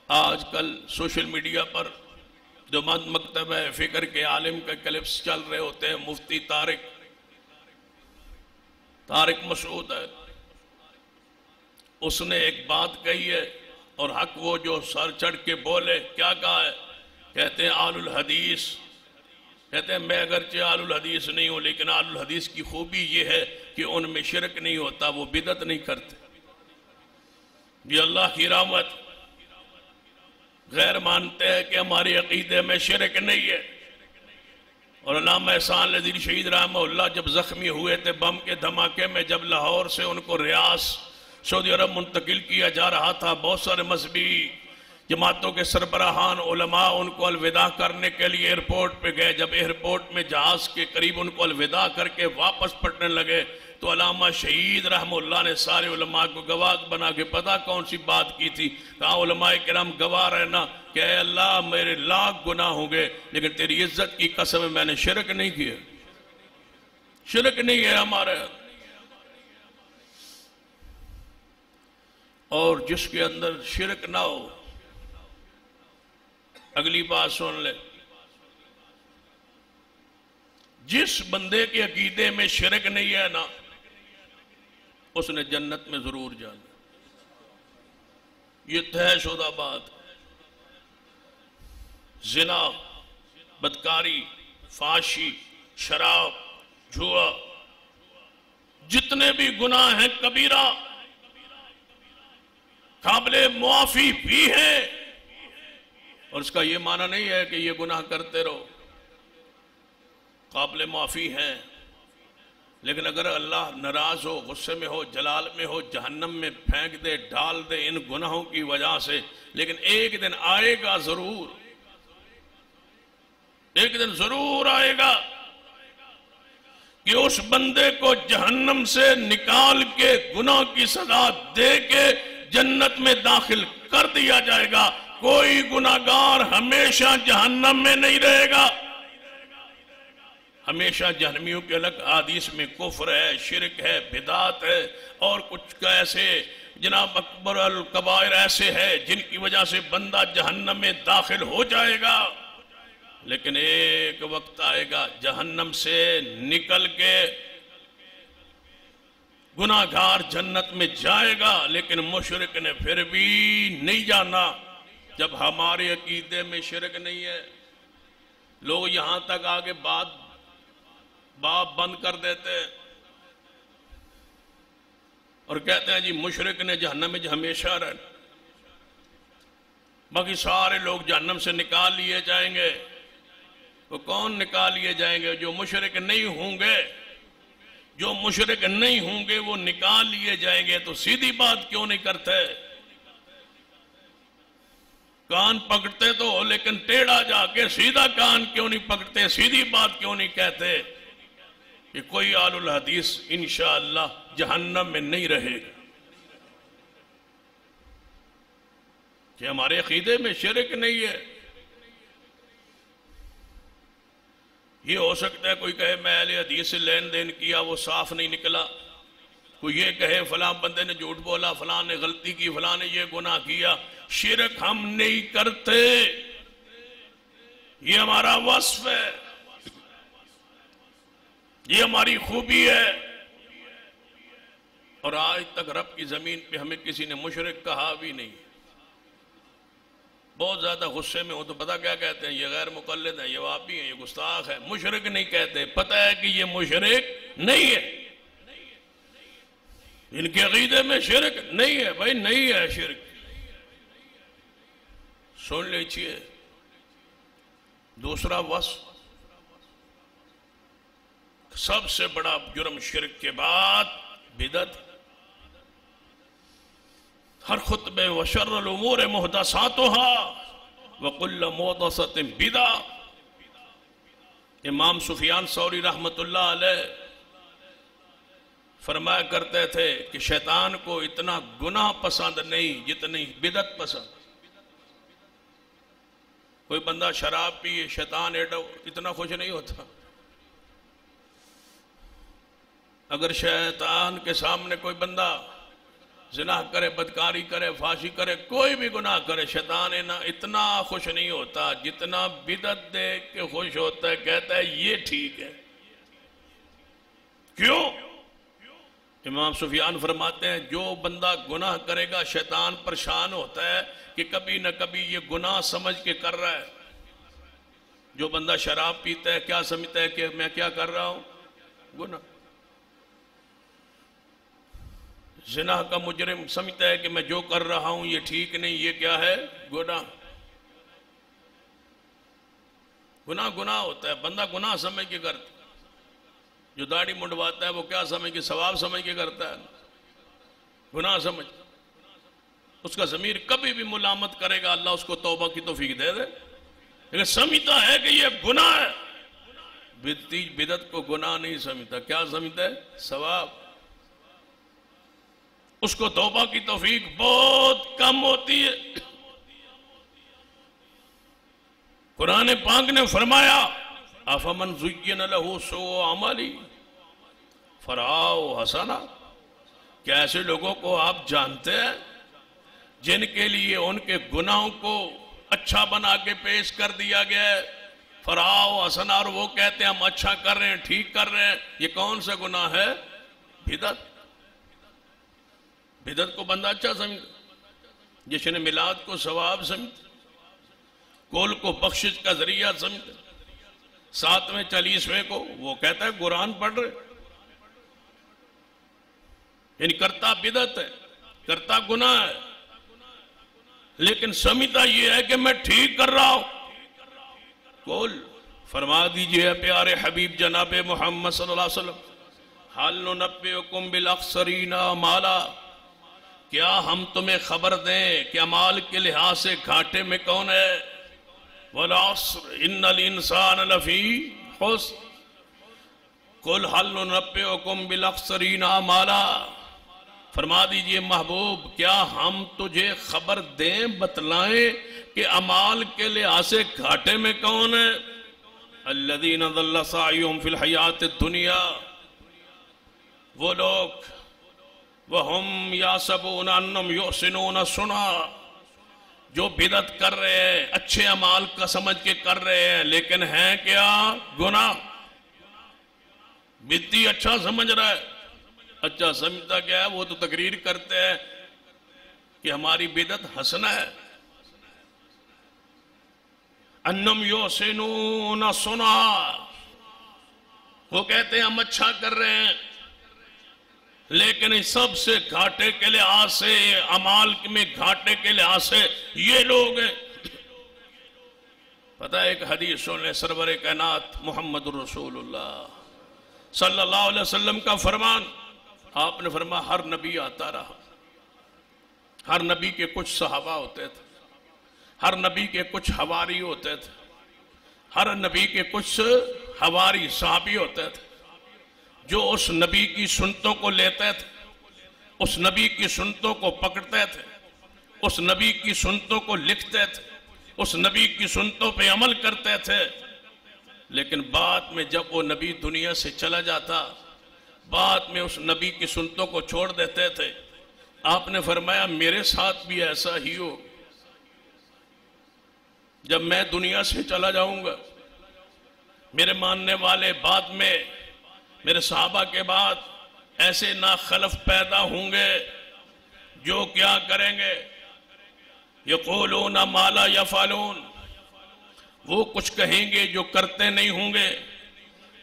آج کل سوشل میڈیا پر جو مکتب فکر کے عالم کے کلپس چل رہے ہوتے ہیں، مفتی طارق مسعود ہے، اس نے ایک بات کہی ہے اور حق وہ جو سر چڑھ کے بولے۔ کیا کہا ہے؟ کہتے ہیں آل الحدیث، کہتے ہیں میں اگرچہ آل الحدیث نہیں ہوں لیکن آل الحدیث کی خوبی یہ ہے کہ ان میں شرک نہیں ہوتا، وہ بدعت نہیں کرتے۔ یہ اللہ کی رحمت، غیر مانتے ہیں کہ ہمارے عقیدے میں شرک نہیں ہے۔ اور علامہ احسان الدین شہید رحمہ اللہ جب زخمی ہوئے تھے بم کے دھماکے میں، جب لاہور سے ان کو ریاض سعودی عرب منتقل کیا جا رہا تھا، بہت سارے مذہبی جماعتوں کے سربراہان علماء ان کو الوداع کرنے کے لیے ایئرپورٹ پہ گئے۔ جب ایئرپورٹ میں جہاز کے قریب ان کو الوداع کر کے واپس پلٹنے لگے تو علامہ شہید رحمہ اللہ نے سارے علماء کو گواہ بنا کے پتہ کون سی بات کی تھی؟ کہا علماء کرام گواہ رہنا کہ اے اللہ میرے لاکھ گناہ ہوں گے لیکن تیری عزت کی قسم میں نے شرک نہیں کیا، شرک نہیں ہے ہمارے۔ اور جس کے اندر شرک نہ ہو، اگلی بات سن لے، جس بندے کے عقیدے میں شرک نہیں ہے نا، اس نے جنت میں ضرور جانا، یہ طے شدہ بات۔ زنا، بدکاری، فحاشی، شراب، جوا، جتنے بھی گناہ ہیں کبیرہ قابل معافی بھی ہیں، اور اس کا یہ معنی نہیں ہے کہ یہ گناہ کرتے رہو، قابل معافی ہیں، لیکن اگر اللہ ناراض ہو، غصے میں ہو، جلال میں ہو، جہنم میں پھینک دے، ڈال دے ان گناہوں کی وجہ سے، لیکن ایک دن آئے گا ضرور، ایک دن ضرور آئے گا کہ اس بندے کو جہنم سے نکال کے گناہ کی سزا دے کے جنت میں داخل کر دیا جائے گا۔ کوئی گناہگار ہمیشہ جہنم میں نہیں رہے گا، ہمیشہ جہنمیوں کے الگ حدیث میں کفر ہے، شرک ہے، بدعت ہے، اور کچھ ایسے جناب اکبر الکبائر ایسے ہے جن کی وجہ سے بندہ جہنم میں داخل ہو جائے گا۔ لیکن ایک وقت آئے گا جہنم سے نکل کے گناہگار جنت میں جائے گا، لیکن مشرک نے پھر بھی نہیں جانا جب ہمارے عقیدے میں شرک نہیں ہے۔ لوگ یہاں تک آگے باب بند کر دیتے ہیں اور کہتے ہیں جی مشرک نے جہنم میں ہمیشہ رہنا، باقی سارے لوگ جہنم سے نکال لیے جائیں گے۔ وہ کون نکال لیے جائیں گے؟ جو مشرک نہیں ہوں گے، جو مشرک نہیں ہوں گے وہ نکال لیے جائیں گے۔ تو سیدھی بات کیوں نہیں کرتے؟ کان پکڑتے تو ہو لیکن ٹیڑھا جا کے سیدھا کان کیوں نہیں پکڑتے؟ سیدھی بات کیوں نہیں کہتے کہ کوئی آل الحدیث انشاءاللہ جہنم میں نہیں رہے گا؟ کہ ہمارے عقیدے میں شرک نہیں ہے۔ یہ ہو سکتا ہے کوئی کہے میں اہل حدیث سے لین دین کیا وہ صاف نہیں نکلا، کوئی یہ کہے فلاں بندے نے جھوٹ بولا، فلاں نے غلطی کی، فلاں نے یہ گناہ کیا۔ شرک ہم نہیں کرتے، یہ ہمارا وصف ہے، یہ ہماری خوبی ہے، اور آج تک رب کی زمین پہ ہمیں کسی نے مشرک کہا بھی نہیں۔ بہت زیادہ غصے میں ہو تو پتہ کیا کہتے ہیں؟ یہ غیر مقلد ہے، یہ وہابی ہے، یہ گستاخ ہے، مشرک نہیں کہتے، پتہ ہے کہ یہ مشرک نہیں ہے، ان کے عقیدے میں شرک نہیں ہے، بھائی نہیں ہے شرک، سن لیجئے۔ دوسرا وصف، سب سے بڑا جرم شرک کے بعد بدعت۔ ہر خطبے وشر الامور محدثاتها وکل محدثۃ بدعہ۔ امام سفیان ثوری رحمت اللہ علیہ فرمایا کرتے تھے کہ شیطان کو اتنا گناہ پسند نہیں جتنی بدعت پسند۔ کوئی بندہ شراب پیے، شیطان اتنا خوش نہیں ہوتا۔ اگر شیطان کے سامنے کوئی بندہ زنا کرے، بدکاری کرے، فحاشی کرے، کوئی بھی گناہ کرے، شیطان اتنا خوش نہیں ہوتا جتنا بدعت دیکھ کے خوش ہوتا ہے، کہتا ہے یہ ٹھیک ہے۔ کیوں؟ امام سفیان فرماتے ہیں جو بندہ گناہ کرے گا شیطان پریشان ہوتا ہے کہ کبھی نہ کبھی یہ گناہ سمجھ کے کر رہا ہے۔ جو بندہ شراب پیتا ہے کیا سمجھتا ہے کہ میں کیا کر رہا ہوں؟ گناہ۔ زنا کا مجرم سمجھتا ہے کہ میں جو کر رہا ہوں یہ ٹھیک نہیں، یہ کیا ہے؟ گناہ۔ گناہ گناہ ہوتا ہے، بندہ گناہ سمجھ کے کرتا ہے۔ جو داڑھی منڈواتا ہے وہ کیا سمجھ کے؟ ثواب سمجھ کے کرتا ہے، گناہ سمجھ۔ اس کا ضمیر کبھی بھی ملامت کرے گا، اللہ اس کو توبہ کی توفیق دے دے، لیکن سمجھتا ہے کہ یہ گناہ ہے۔ بدعت کو گناہ نہیں سمجھتا، کیا سمجھتا ہے؟ ثواب۔ اس کو توبہ کی توفیق بہت کم ہوتی ہے۔ قرآن پاک نے فرمایا افمن زین لہ سوء عملی فرآہ حسنا، کیا ایسے لوگوں کو آپ جانتے ہیں جن کے لیے ان کے گناہوں کو اچھا بنا کے پیش کر دیا گیا ہے؟ فرآہ حسنا، اور وہ کہتے ہیں ہم اچھا کر رہے ہیں، ٹھیک کر رہے ہیں۔ یہ کون سا گناہ ہے؟ بدعت۔ بدعت کو بندہ اچھا سمجھتا، جشن میلاد کو ثواب سمجھتا، کول کو بخشش کا ذریعہ سمجھتا، 7ویں 40ویں کو وہ کہتا ہے قرآن پڑھ رہے، یعنی کرتا بدعت ہے، کرتا گناہ ہے، لیکن سمجھتا یہ ہے کہ میں ٹھیک کر رہا ہوں۔ کول فرما دیجئے پیارے حبیب جناب محمد صلی اللہ علیہ وسلم، حَلْ نُنَبِّئُكُمْ بِالْأَخْسَرِينَ أَعْمَالًا، کیا ہم تمہیں خبر دیں کہ اعمال کے لحاظ سے گھاٹے میں کون ہے؟ وَالْعَصْرِ إِنَّ الْإِنسَانَ لَفِي خُسْرٍ، قُلْ هَلْ نُنَبِّئُكُمْ بِالْأَخْسَرِينَ أَعْمَالًا، فرما دیجئے محبوب کیا ہم تجھے خبر دیں، بتلائیں کہ اعمال کے لحاظ سے گھاٹے میں کون ہے؟ الَّذِينَ ضَلَّ سَعْيُهُمْ فِي الْحَيَاةِ الدُّنْيَا، وہ لوگ وَهُمْ يَحْسَبُونَ أَنَّهُمْ يُحْسِنُونَ صُنْعًا، جو بدعت کر رہے ہیں اچھے اعمال کا سمجھ کے کر رہے ہیں، لیکن ہیں کیا؟ گناہ۔ بدعتی اچھا سمجھ رہا ہے، اچھا سمجھتا کیا ہے؟ وہ تو تقریر کرتے ہیں کہ ہماری بدعت حسنہ ہے۔ انہم یحسنون صنعا، وہ کہتے ہیں ہم اچھا کر رہے ہیں، لیکن اس سب سے گھاٹے کے لحاظ سے، اعمال میں گھاٹے کے لحاظ سے یہ لوگ ہیں۔ پتہ ہے ایک حدیث سن لیں، سرور کائنات محمد الرسول اللہ صلی اللہ علیہ وسلم کا فرمان، آپ نے فرمایا ہر نبی آتا رہا، ہر نبی کے کچھ صحابہ ہوتے تھے، ہر نبی کے کچھ حواری ہوتے تھے، ہر نبی کے کچھ حواری صحابی ہوتے تھے، جو اس نبی کی سنتوں کو لیتے تھے، اس نبی کی سنتوں کو پکڑتے تھے، اس نبی کی سنتوں کو لکھتے تھے، اس نبی کی سنتوں پہ عمل کرتے تھے، لیکن بعد میں جب وہ نبی دنیا سے چلا جاتا، بعد میں اس نبی کی سنتوں کو چھوڑ دیتے تھے۔ آپ نے فرمایا میرے ساتھ بھی ایسا ہی ہو، جب میں دنیا سے چلا جاؤں گا میرے ماننے والے بعد میں، میرے صحابہ کے بعد ایسے ناخلف پیدا ہوں گے جو کیا کریں گے؟ یقولون ما لا یفعلون، وہ کچھ کہیں گے جو کرتے نہیں ہوں گے،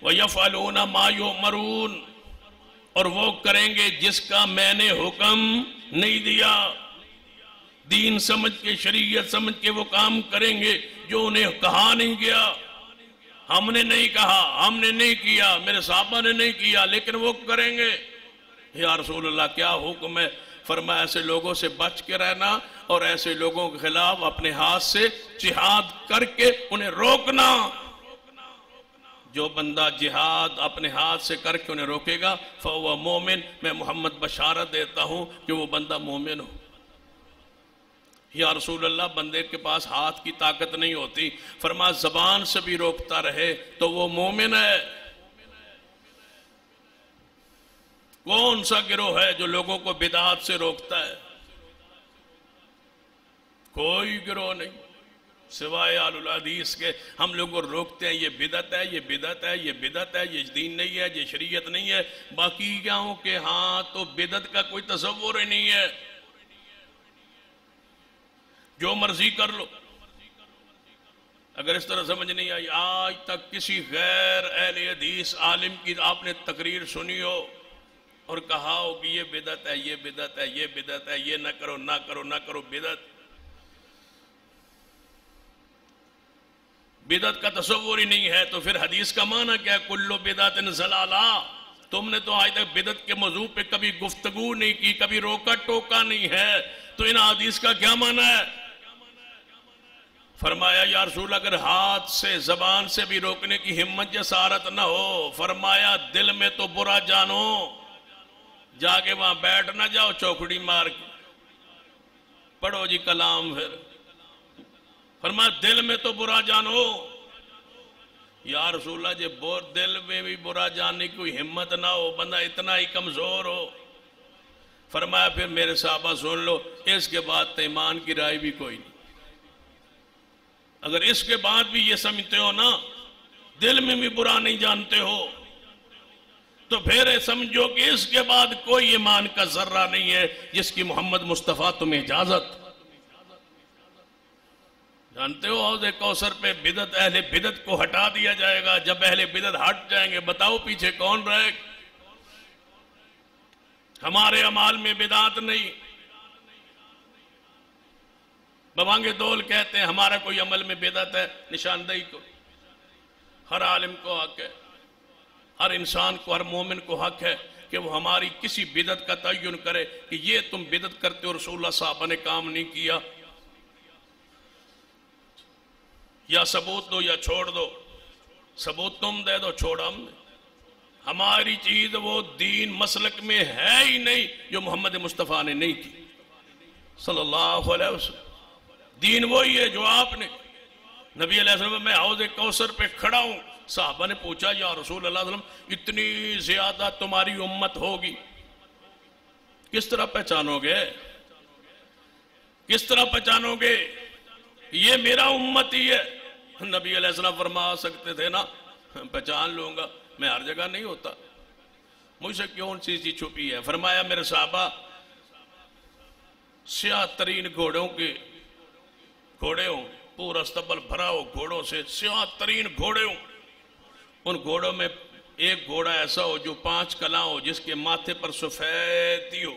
وَيَفْعَلُونَ مَا يُؤْمَرُونَ، اور وہ کریں گے جس کا میں نے حکم نہیں دیا۔ دین سمجھ کے، شریعت سمجھ کے وہ کام کریں گے جو انہیں کہا نہیں گیا۔ ہم نے نہیں کہا، ہم نے نہیں کیا، میرے صحابہ نے نہیں کیا، لیکن وہ کریں گے۔ یا رسول اللہ کیا حکم ہے؟ فرمایا ایسے لوگوں سے بچ کے رہنا اور ایسے لوگوں کے خلاف اپنے ہاتھ سے جہاد کر کے انہیں روکنا۔ جو بندہ جہاد اپنے ہاتھ سے کر کے انہیں روکے گا فَهُوَ مُؤْمِن، میں محمد بشارت دیتا ہوں کہ وہ بندہ مومن ہو۔ یا رسول اللہ بندے کے پاس ہاتھ کی طاقت نہیں ہوتی، فرمایا زبان سے بھی روکتا رہے تو وہ مومن ہے۔ کون سا گروہ ہے جو لوگوں کو بدعات سے روکتا ہے؟ کوئی گروہ نہیں سوائے اہل الحدیث کے۔ ہم لوگ روکتے ہیں یہ بدعت ہے، یہ بدعت ہے، یہ بدعت ہے، یہ دین نہیں ہے، یہ شریعت نہیں ہے۔ باقی کیاؤں کہ ہاں تو بدعت کا کوئی تصور ہی نہیں ہے، جو مرضی کر لو۔ اگر اس طرح سمجھ نہیں آئی، آج تک کسی غیر اہل حدیث عالم کی آپ نے تقریر سنی ہو اور کہا ہو کہ یہ بدعت ہے، یہ بدعت ہے، یہ بدعت ہے، یہ نہ کرو، نہ کرو، نہ کرو، بدعت؟ بدعت کا تصور ہی نہیں ہے تو پھر حدیث کا معنی کیا ہے؟ کلو بدعت ضلالہ۔ تم نے تو آج تک بدعت کے موضوع پہ کبھی گفتگو نہیں کی، کبھی روکا ٹوکا نہیں ہے، تو ان حدیث کا کیا معنی ہے؟ فرمایا یا رسول اگر ہاتھ سے زبان سے بھی روکنے کی ہمت جسارت نہ ہو، فرمایا دل میں تو برا جانو، جا کے وہاں بیٹھ نہ جاؤ چوکڑی مار کے، پڑھو جی کلام۔ پھر فرمایا دل میں تو برا جانو۔ یا رسول اللہ جی دل میں بھی برا جاننے کی کوئی ہمت نہ ہو، بندہ اتنا ہی کمزور ہو، فرمایا پھر میرے صحابہ سن لو، اس کے بعد تو ایمان کی رائے بھی کوئی نہیں۔ اگر اس کے بعد بھی یہ سمجھتے ہو نا، دل میں بھی برا نہیں جانتے ہو، تو پھر سمجھو کہ اس کے بعد کوئی ایمان کا ذرہ نہیں ہے جس کی محمد مصطفیٰ تمہیں اجازت۔ جانتے ہو حوض کوثر پہ بدعت، اہل بدعت کو ہٹا دیا جائے گا۔ جب اہل بدعت ہٹ جائیں گے بتاؤ پیچھے کون رہے گا؟ ہمارے اعمال میں بدعت نہیں۔ بوانگ دول کہتے ہیں ہمارا کوئی عمل میں بدعت ہے، نشاندہی کو ہر عالم کو حق ہے، ہر انسان کو، ہر مومن کو حق ہے کہ وہ ہماری کسی بدعت کا تعین کرے کہ یہ تم بدعت کرتے ہو، رسول اللہ صاحبہ نے کام نہیں کیا، یا ثبوت دو یا چھوڑ دو۔ ثبوت تم دے دو، چھوڑ ہم نے۔ ہماری چیز وہ دین مسلک میں ہے ہی نہیں جو محمد مصطفیٰ نے نہیں کی صلی اللہ علیہ وسلم۔ دین وہی ہے جو آپ نے۔ نبی علیہ السلام میں حوض کوثر پہ کھڑا ہوں، صحابہ نے پوچھا یا رسول اللہ علیہ وسلم اتنی زیادہ تمہاری امت ہوگی، کس طرح پہچانو گے؟ کس طرح پہچانو گے؟ یہ میرا امت ہی ہے۔ نبی علیہ السلام فرما سکتے تھے نا پہچان لوں گا، میں ہر جگہ نہیں ہوتا، مجھ سے کیوں سی چیز چھپی ہے؟ فرمایا میرے صحابہ سیاہ ترین گھوڑوں کے گھوڑے ہوں، پورا استبل بھرا ہو گھوڑوں سے، سیاہ ترین گھوڑے ہوں، ان گھوڑوں میں ایک گھوڑا ایسا ہو جو 5 کلاں ہو، جس کے ماتھے پر سفیدی ہو،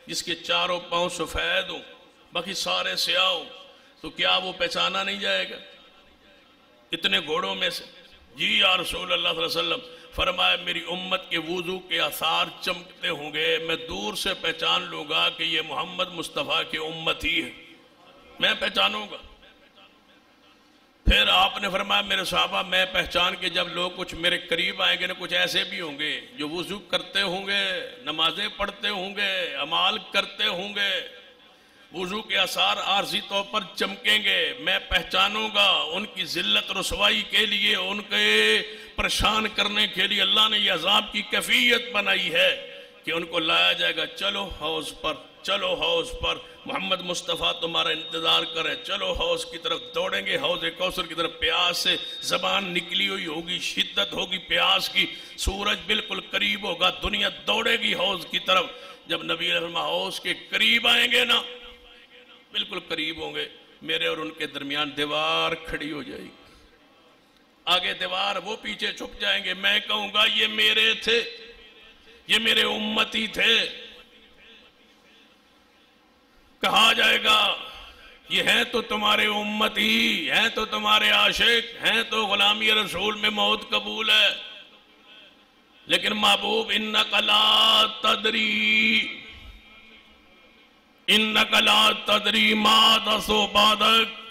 جس کے چاروں پاؤں سفید ہوں، باقی سارے سیاہ ہوں، تو کیا وہ پہچانا نہیں جائے گا اتنے گھوڑوں میں سے؟ جی یا رسول اللہ صلی اللہ علیہ وسلم۔ فرمایا میری امت کے وضو کے آثار چمکتے ہوں گے، میں دور سے پہچان لوں گا کہ یہ محمد مصطفیٰ کی امت ہی ہے، میں پہچانوں گا۔ پھر آپ نے فرمایا میرے صحابہ میں پہچان کے جب لوگ کچھ میرے قریب آئیں گے نا، کچھ ایسے بھی ہوں گے جو وضو کرتے ہوں گے، نمازیں پڑھتے ہوں گے، اعمال کرتے ہوں گے، وضو کے آثار عارضی طور پر چمکیں گے، میں پہچانوں گا۔ ان کی ذلت رسوائی کے لیے، ان کے پریشان کرنے کے لیے اللہ نے یہ عذاب کی کیفیت بنائی ہے کہ ان کو لایا جائے گا، چلو حوض پر، چلو حوض پر، محمد مصطفیٰ تمہارا انتظار کرے، چلو حوض کی طرف دوڑیں گے، حوض کوثر کی طرف۔ پیاس سے زبان نکلی ہوئی ہوگی، شدت ہوگی پیاس کی، سورج بالکل قریب ہوگا، دنیا دوڑے گی حوض کی طرف۔ جب نبی علیہ السلام حوض کے قریب آئیں گے نا، بالکل قریب ہوں گے، میرے اور ان کے درمیان دیوار کھڑی ہو جائے گی، آگے دیوار، وہ پیچھے چھپ جائیں گے، میں کہوں گا یہ میرے تھے، یہ میرے امتی تھے، کہا جائے گا یہ ہیں تو تمہارے امتی، ہیں تو تمہارے عاشق، ہیں تو غلامی رسول میں موت قبول ہے، لیکن محبوب انک لا تدری، انک لا تدری ما دسو بعدک،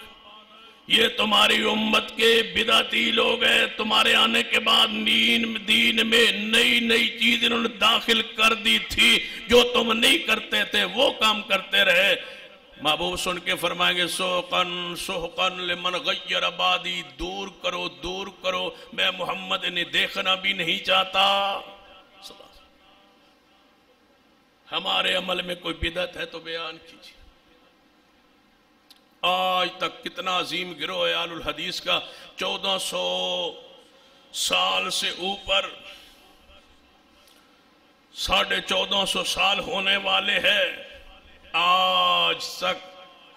یہ تمہاری امت کے بدعتی لوگ ہیں، تمہارے آنے کے بعد دین میں نئی نئی چیز انہوں نے داخل کر دی تھی، جو تم نہیں کرتے تھے وہ کام کرتے رہے۔ محبوب سن کے فرمائیں گے سوقن سوقن لمن غیر بعدی، دور کرو دور کرو، میں محمد انہیں دیکھنا بھی نہیں چاہتا۔ ہمارے عمل میں کوئی بدعت ہے تو بیان کیجیے۔ آج تک کتنا عظیم گروہ ہے اہل الحدیث کا، 1400 سال سے اوپر، 1450 سال ہونے والے ہیں، آج تک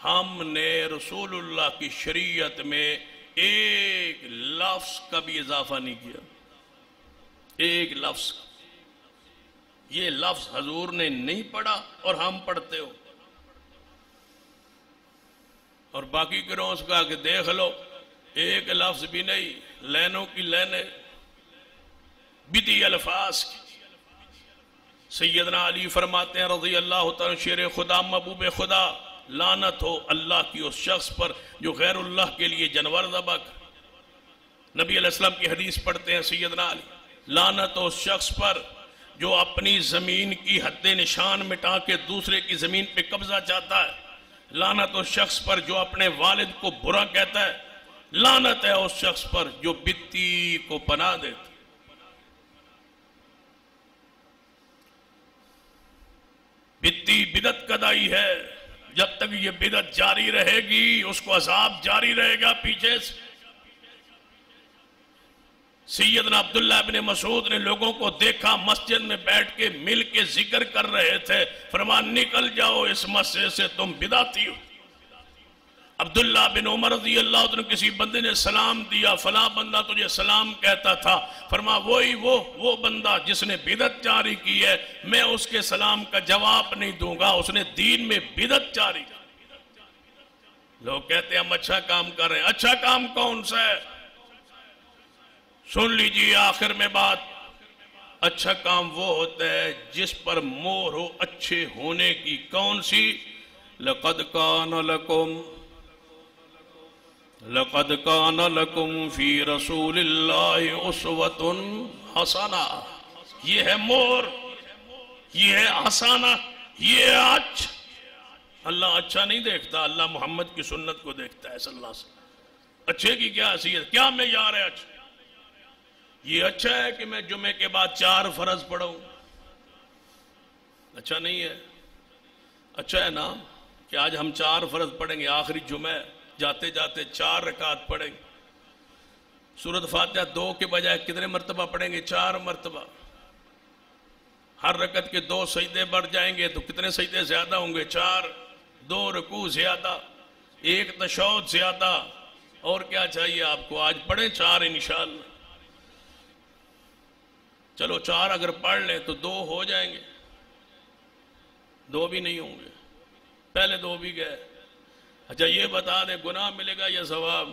ہم نے رسول اللہ کی شریعت میں ایک لفظ کا بھی اضافہ نہیں کیا، ایک لفظ۔ یہ لفظ حضور نے نہیں پڑھا اور ہم پڑھتے ہو، اور باقی گروہوں سے کہا کہ دیکھ لو ایک لفظ بھی نہیں، لینوں کی لینے، بدی الفاظ کی۔ سیدنا علی فرماتے ہیں رضی اللہ تعالیٰ، شیر خدا محبوب خدا، لعنت ہو اللہ کی اس شخص پر جو غیر اللہ کے لیے جانور ذبح کر۔ نبی علیہ السلام کی حدیث پڑھتے ہیں سیدنا علی، لعنت ہو اس شخص پر جو اپنی زمین کی حد نشان مٹا کے دوسرے کی زمین پہ قبضہ چاہتا ہے، لعنت اس شخص پر جو اپنے والد کو برا کہتا ہے، لعنت ہے اس شخص پر جو بدعتی کو پناہ دیتا ہے۔ بدعتی بدعت قدائی ہے، جب تک یہ بدعت جاری رہے گی اس کو عذاب جاری رہے گا پیچھے سے۔ سیدنا عبداللہ ابن مسعود نے لوگوں کو دیکھا مسجد میں بیٹھ کے مل کے ذکر کر رہے تھے، فرمایا نکل جاؤ اس مسجد سے، تم بدعتی ہو۔ عبداللہ بن عمر رضی اللہ عنہ کسی بندے نے سلام دیا، فلاں بندہ تجھے سلام کہتا تھا، فرمایا وہی وہ بندہ جس نے بدعت جاری کی ہے، میں اس کے سلام کا جواب نہیں دوں گا، اس نے دین میں بدعت جاری کی۔ لوگ کہتے ہیں ہم اچھا کام کر رہے ہیں، اچھا کام کون سا ہے؟ سن لیجیے آخر میں بات، اچھا کام وہ ہوتا ہے جس پر مہر ہو اچھے ہونے کی۔ کون سی؟ لَقَدْ كَانَ لَكُمْ فِي رَسُولِ اللَّهِ أُسْوَةٌ حَسَنَةٌ، یہ ہے مہر، یہ ہے حسانہ، یہ ہے اچھا۔ اللہ اچھا نہیں دیکھتا، اللہ محمد کی سنت کو دیکھتا ہے صلی اللہ علیہ وسلم۔ اچھے کی کیا حیثیت، کیا معیار ہے اچھا؟ یہ اچھا ہے کہ میں جمعے کے بعد 4 فرض پڑھوں؟ اچھا نہیں ہے۔ اچھا ہے نا کہ آج ہم 4 فرض پڑھیں گے، آخری جمعہ جاتے جاتے 4 رکعت پڑھیں گے، سورۃ فاتحہ 2 کے بجائے کتنے مرتبہ پڑھیں گے؟ 4 مرتبہ۔ ہر رکعت کے 2 سجدے بڑھ جائیں گے تو کتنے سجدے زیادہ ہوں گے؟ 4۔ 2 رکوع زیادہ، 1 تشہد زیادہ، اور کیا چاہیے آپ کو؟ آج پڑھیں 4 انشاءاللہ۔ چلو 4 اگر پڑھ لیں تو 2 ہو جائیں گے، 2 بھی نہیں ہوں گے، پہلے 2 بھی گئے۔ اچھا یہ بتا دیں گناہ ملے گا یا ثواب؟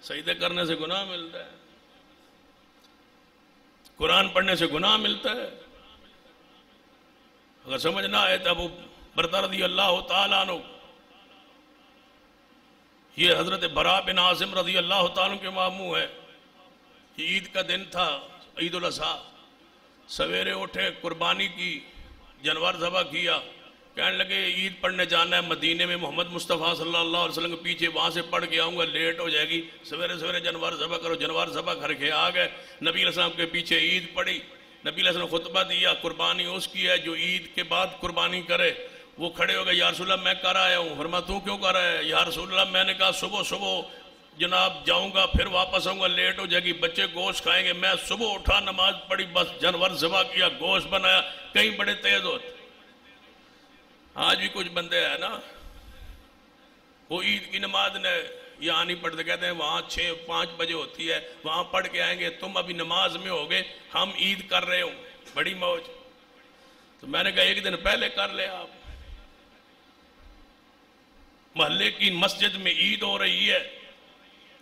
سجدے کرنے سے گناہ ملتا ہے، قرآن پڑھنے سے گناہ ملتا ہے۔ اگر سمجھ نہ آئے تو ابو بردہ رضی اللہ تعالیٰ عنہ، یہ حضرت براء بن عازم رضی اللہ تعالیٰ عنہ کے ماموں ہے، عید کا دن تھا، عید الاضحیٰ، سویرے اٹھے، قربانی کی، جانور ذبح کیا، کہنے لگے عید پڑھنے جانا ہے مدینے میں، محمد مصطفیٰ صلی اللہ علیہ وسلم کے پیچھے، وہاں سے پڑھ کے آؤں گا، لیٹ ہو جائے گی، سویرے سویرے جانور ذبح کرو۔ جانور ذبح کر کے آ گئے، نبی علیہ السلام کے پیچھے عید پڑھی، نبی علیہ السلام خطبہ دیا، قربانی اس کی ہے جو عید کے بعد قربانی کرے۔ وہ کھڑے ہو گئے، یا رسول اللہ میں کر آیا ہوں۔ فرمایا تو کیوں کر آیا ہے؟ یا رسول اللہ میں نے کہا صبح جناب جاؤں گا، پھر واپس آؤں گا، لیٹ ہو جائے گی، بچے گوشت کھائیں گے، میں صبح اٹھا نماز پڑھی، بس جانور ذبح کیا، گوشت بنایا۔ کئی بڑے تیز ہوتے، آج بھی کچھ بندے ہیں نا وہ عید کی نماز نے یہاں نہیں پڑھتے، کہتے ہیں وہاں 5 بجے ہوتی ہے، وہاں پڑھ کے آئیں گے، تم ابھی نماز میں ہوگے، ہم عید کر رہے ہوں، بڑی موج۔ تو میں نے کہا ایک دن پہلے کر لے آپ، محلے کی مسجد میں عید ہو رہی ہے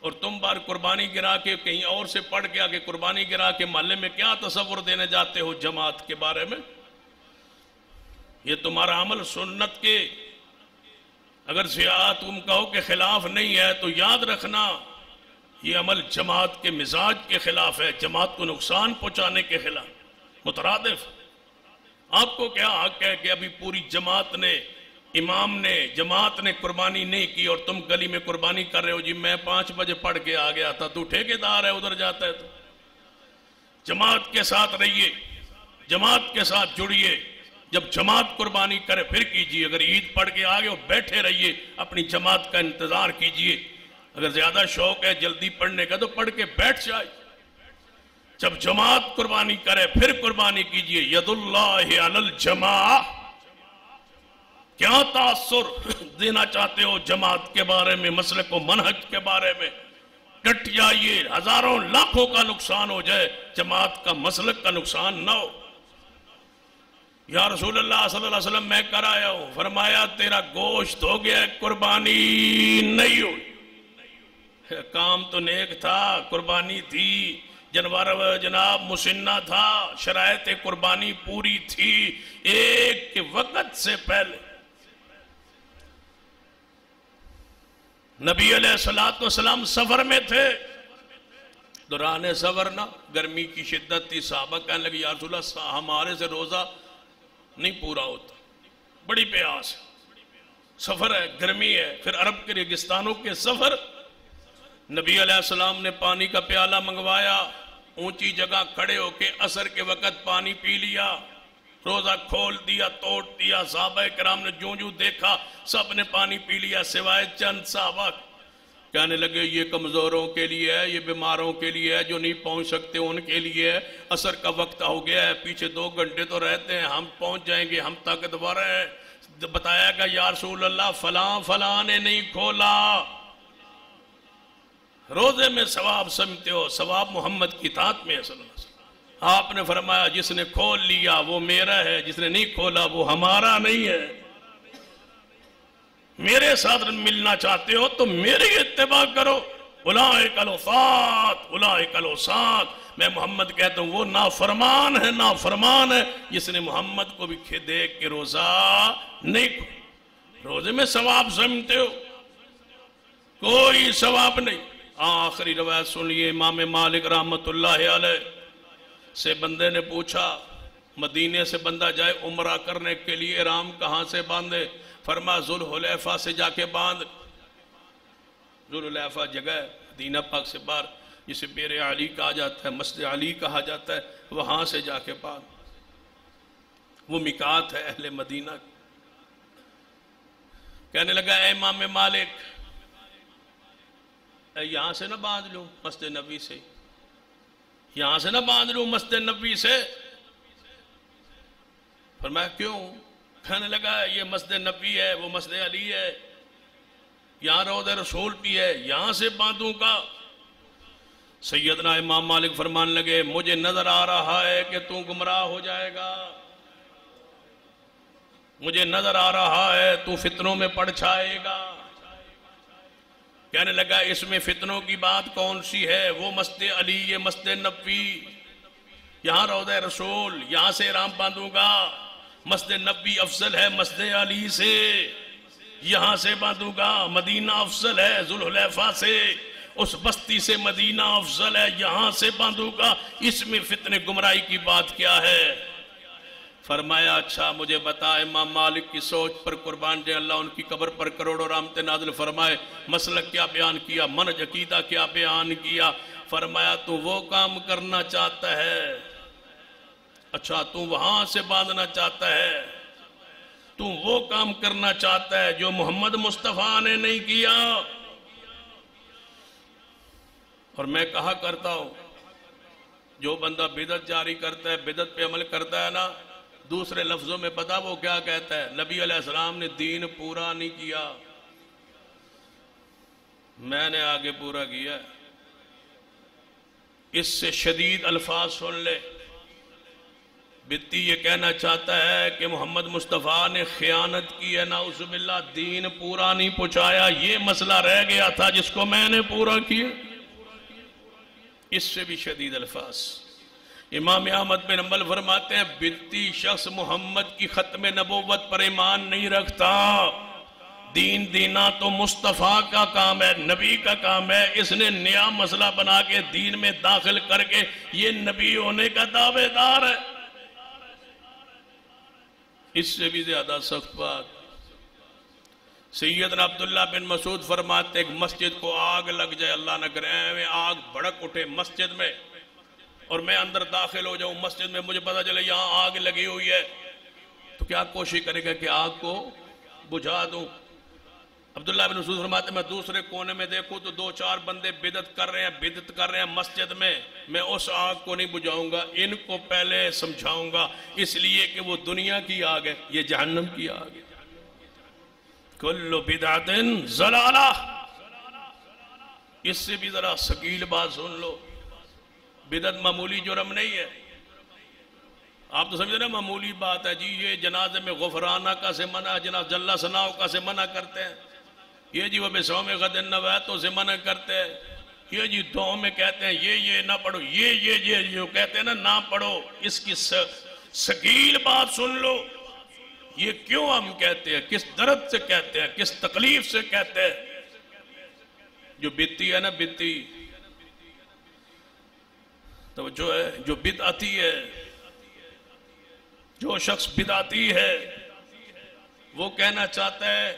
اور تم بار قربانی گرا کے کہیں اور سے پڑھ کے آگے قربانی گرا کے محلے میں کیا تصور دینے جاتے ہو جماعت کے بارے میں؟ یہ تمہارا عمل سنت کے اگر سیاح تم کہو کہ خلاف نہیں ہے تو یاد رکھنا یہ عمل جماعت کے مزاج کے خلاف ہے، جماعت کو نقصان پہنچانے کے خلاف مترادف۔ آپ کو کیا حق ہے کہ ابھی پوری جماعت نے، امام نے، جماعت نے قربانی نہیں کی اور تم گلی میں قربانی کر رہے ہو؟ جی میں 5 بجے پڑھ کے آ گیا تھا، تو ٹھیکیدار ہے ادھر جاتا ہے۔ تو جماعت کے ساتھ رہیے، جماعت کے ساتھ جڑیے، جب جماعت قربانی کرے پھر کیجیے۔ اگر عید پڑھ کے آگے اور بیٹھے رہیے، اپنی جماعت کا انتظار کیجیے۔ اگر زیادہ شوق ہے جلدی پڑھنے کا تو پڑھ کے بیٹھ جائے، جب جماعت قربانی کرے پھر قربانی کیجیے۔ ید اللہ علی الجماع، کیا تاثر دینا چاہتے ہو جماعت کے بارے میں، مسلک و منہج کے بارے میں؟ ڈٹ جائیے، ہزاروں لاکھوں کا نقصان ہو جائے، جماعت کا مسلک کا نقصان نہ ہو۔ یا رسول اللہ صلی اللہ علیہ وسلم میں کر آیا ہوں، فرمایا تیرا گوشت ہو گیا، قربانی نہیں ہوئی۔ کام تو نیک تھا، قربانی تھی، جانور جناب مسنہ تھا، شرائط قربانی پوری تھی۔ ایک کے وقت سے پہلے نبی علیہ السلام سفر میں تھے، دوران سفر نہ گرمی کی شدت تھی، صحابہ کہنے لگے یا رسول اللہ ہمارے سے روزہ نہیں پورا ہوتا، بڑی پیاس ہے، سفر ہے، گرمی ہے، پھر عرب کے ریگستانوں کے سفر۔ نبی علیہ السلام نے پانی کا پیالہ منگوایا، اونچی جگہ کھڑے ہو کے عصر کے وقت پانی پی لیا، روزہ کھول دیا، توڑ دیا۔ صحابہ کرام نے جو دیکھا سب نے پانی پی لیا سوائے چند صحابہ۔ کہنے لگے یہ کمزوروں کے لیے ہے، یہ بیماروں کے لیے ہے، جو نہیں پہنچ سکتے ان کے لیے ہے، عصر کا وقت ہو گیا ہے، پیچھے 2 گھنٹے تو رہتے ہیں، ہم پہنچ جائیں گے، ہم طاقتور ہیں۔ بتایا کہ یا رسول اللہ فلاں نے نہیں کھولا۔ روزے میں ثواب سمجھتے ہو، ثواب محمد کی اطاعت میں ہے صلی اللہ علیہ وسلم۔ آپ نے فرمایا جس نے کھول لیا وہ میرا ہے، جس نے نہیں کھولا وہ ہمارا نہیں ہے۔ میرے ساتھ ملنا چاہتے ہو تو میری اتباع کرو۔ اولئک الوفات اولئک الوسات، میں محمد کہتا ہوں وہ نافرمان ہے، نافرمان ہے جس نے محمد کو بھی دیکھ کے روزہ نہیں کھولا۔ روزے میں ثواب سمجھتے ہو، کوئی ثواب نہیں۔ آخری روایت سنیے، امام مالک رحمت اللہ علیہ سے بندے نے پوچھا، مدینے سے بندہ جائے عمرہ کرنے کے لیے احرام کہاں سے باندھے؟ فرمایا ذوالحلیفہ سے جا کے باندھ۔ ذوالحلیفہ جگہ ہے مدینہ پاک سے باہر، جسے بیر علی کہا جاتا ہے، مسجد علی کہا جاتا ہے، وہاں سے جا کے باندھ، وہ میقات ہے اہل مدینہ کی۔ کہنے لگا اے امام مالک، یہاں سے نہ باندھ لوں مسجد نبی سے، یہاں سے نہ باندھ لوں مسجد نبی سے؟ فرمایا کیوں؟ کہنے لگا یہ مسجد نبی ہے، وہ مسجد علی ہے، یہاں روضہ رسول بھی ہے، یہاں سے باندھوں گا؟ سیدنا امام مالک فرمان لگے مجھے نظر آ رہا ہے کہ تو گمراہ ہو جائے گا، مجھے نظر آ رہا ہے تو فتنوں میں پڑ جائے گا۔ کہنے لگا اس میں فتنوں کی بات کون سی ہے؟ وہ مسجد علی، یہ مسجد نبی، یہاں روضہ رسول، یہاں سے احرام باندھوں گا۔ مسجد نبی افضل ہے مسجد علی سے، یہاں سے باندھوں گا۔ مدینہ افضل ہے ذوالحلیفہ سے، اس بستی سے مدینہ افضل ہے، یہاں سے باندھوں گا۔ اس میں فتنے گمراہی کی بات کیا ہے؟ فرمایا اچھا مجھے بتا، امام مالک کی سوچ پر قربان جائے اللہ ان کی قبر پر کروڑوں رحمت نازل فرمائے، مسلک کیا بیان کیا، منہج عقیدہ کیا بیان کیا۔ فرمایا تو وہ کام کرنا چاہتا ہے، اچھا تو وہاں سے باندھنا چاہتا ہے، تو وہ کام کرنا چاہتا ہے جو محمد مصطفیٰ نے نہیں کیا۔ اور میں کہا کرتا ہوں جو بندہ بدعت جاری کرتا ہے، بدعت پہ عمل کرتا ہے نا، دوسرے لفظوں میں پتا وہ کیا کہتا ہے؟ نبی علیہ السلام نے دین پورا نہیں کیا، میں نے آگے پورا کیا، اس سے شدید الفاظ سن لے۔ بتی یہ کہنا چاہتا ہے کہ محمد مصطفیٰ نے خیانت کی ہے، نعوذ باللہ، دین پورا نہیں پہنچایا، یہ مسئلہ رہ گیا تھا جس کو میں نے پورا کیا۔ اس سے بھی شدید الفاظ۔ امام احمد بن حنبل فرماتے ہیں بتی شخص محمد کی ختم نبوت پر ایمان نہیں رکھتا، دین دینا تو مصطفیٰ کا کام ہے، نبی کا کام ہے، اس نے نیا مسئلہ بنا کے دین میں داخل کر کے یہ نبی ہونے کا دعوے دار ہے۔ اس سے بھی زیادہ سخت بات، سیدنا عبداللہ بن مسعود فرماتے ایک مسجد کو آگ لگ جائے، اللہ نہ کرے، آگ بھڑک اٹھے مسجد میں اور میں اندر داخل ہو جاؤں مسجد میں، مجھے پتا چلے یہاں آگ لگی ہوئی ہے، تو کیا کوشش کرے گا کہ آگ کو بجھا دوں؟ عبداللہ بن مسعود فرماتے میں دوسرے کونے میں دیکھوں تو 2-4 بندے بدعت کر رہے ہیں مسجد میں، میں اس آگ کو نہیں بجھاؤں گا، ان کو پہلے سمجھاؤں گا، اس لیے کہ وہ دنیا کی آگ ہے، یہ جہنم کی آگ ہے۔ کل بدعت ضلالہ۔ اس سے بھی ذرا ثقیل بات سن لو، بدعت معمولی جرم نہیں ہے، آپ تو سمجھتے نا معمولی بات ہے جی، یہ جنازے میں غفرانہ کا سے منع، جناز جل ثناؤ کا سے منع کرتے ہیں، یہ جی وہ بسوم غد النواتوں سے منع کرتے ہیں، یہ جی دعا میں کہتے ہیں یہ نہ پڑھو، یہ جو کہتے ہیں نہ پڑھو، اس کی ثقیل بات سن لو، یہ کیوں ہم کہتے ہیں، کس درد سے کہتے ہیں، کس تکلیف سے کہتے ہیں؟ جو بدتی ہے نا، بدتی توجہ ہے، جو بدعتی ہے، جو شخص بدعتی ہے، وہ کہنا چاہتا ہے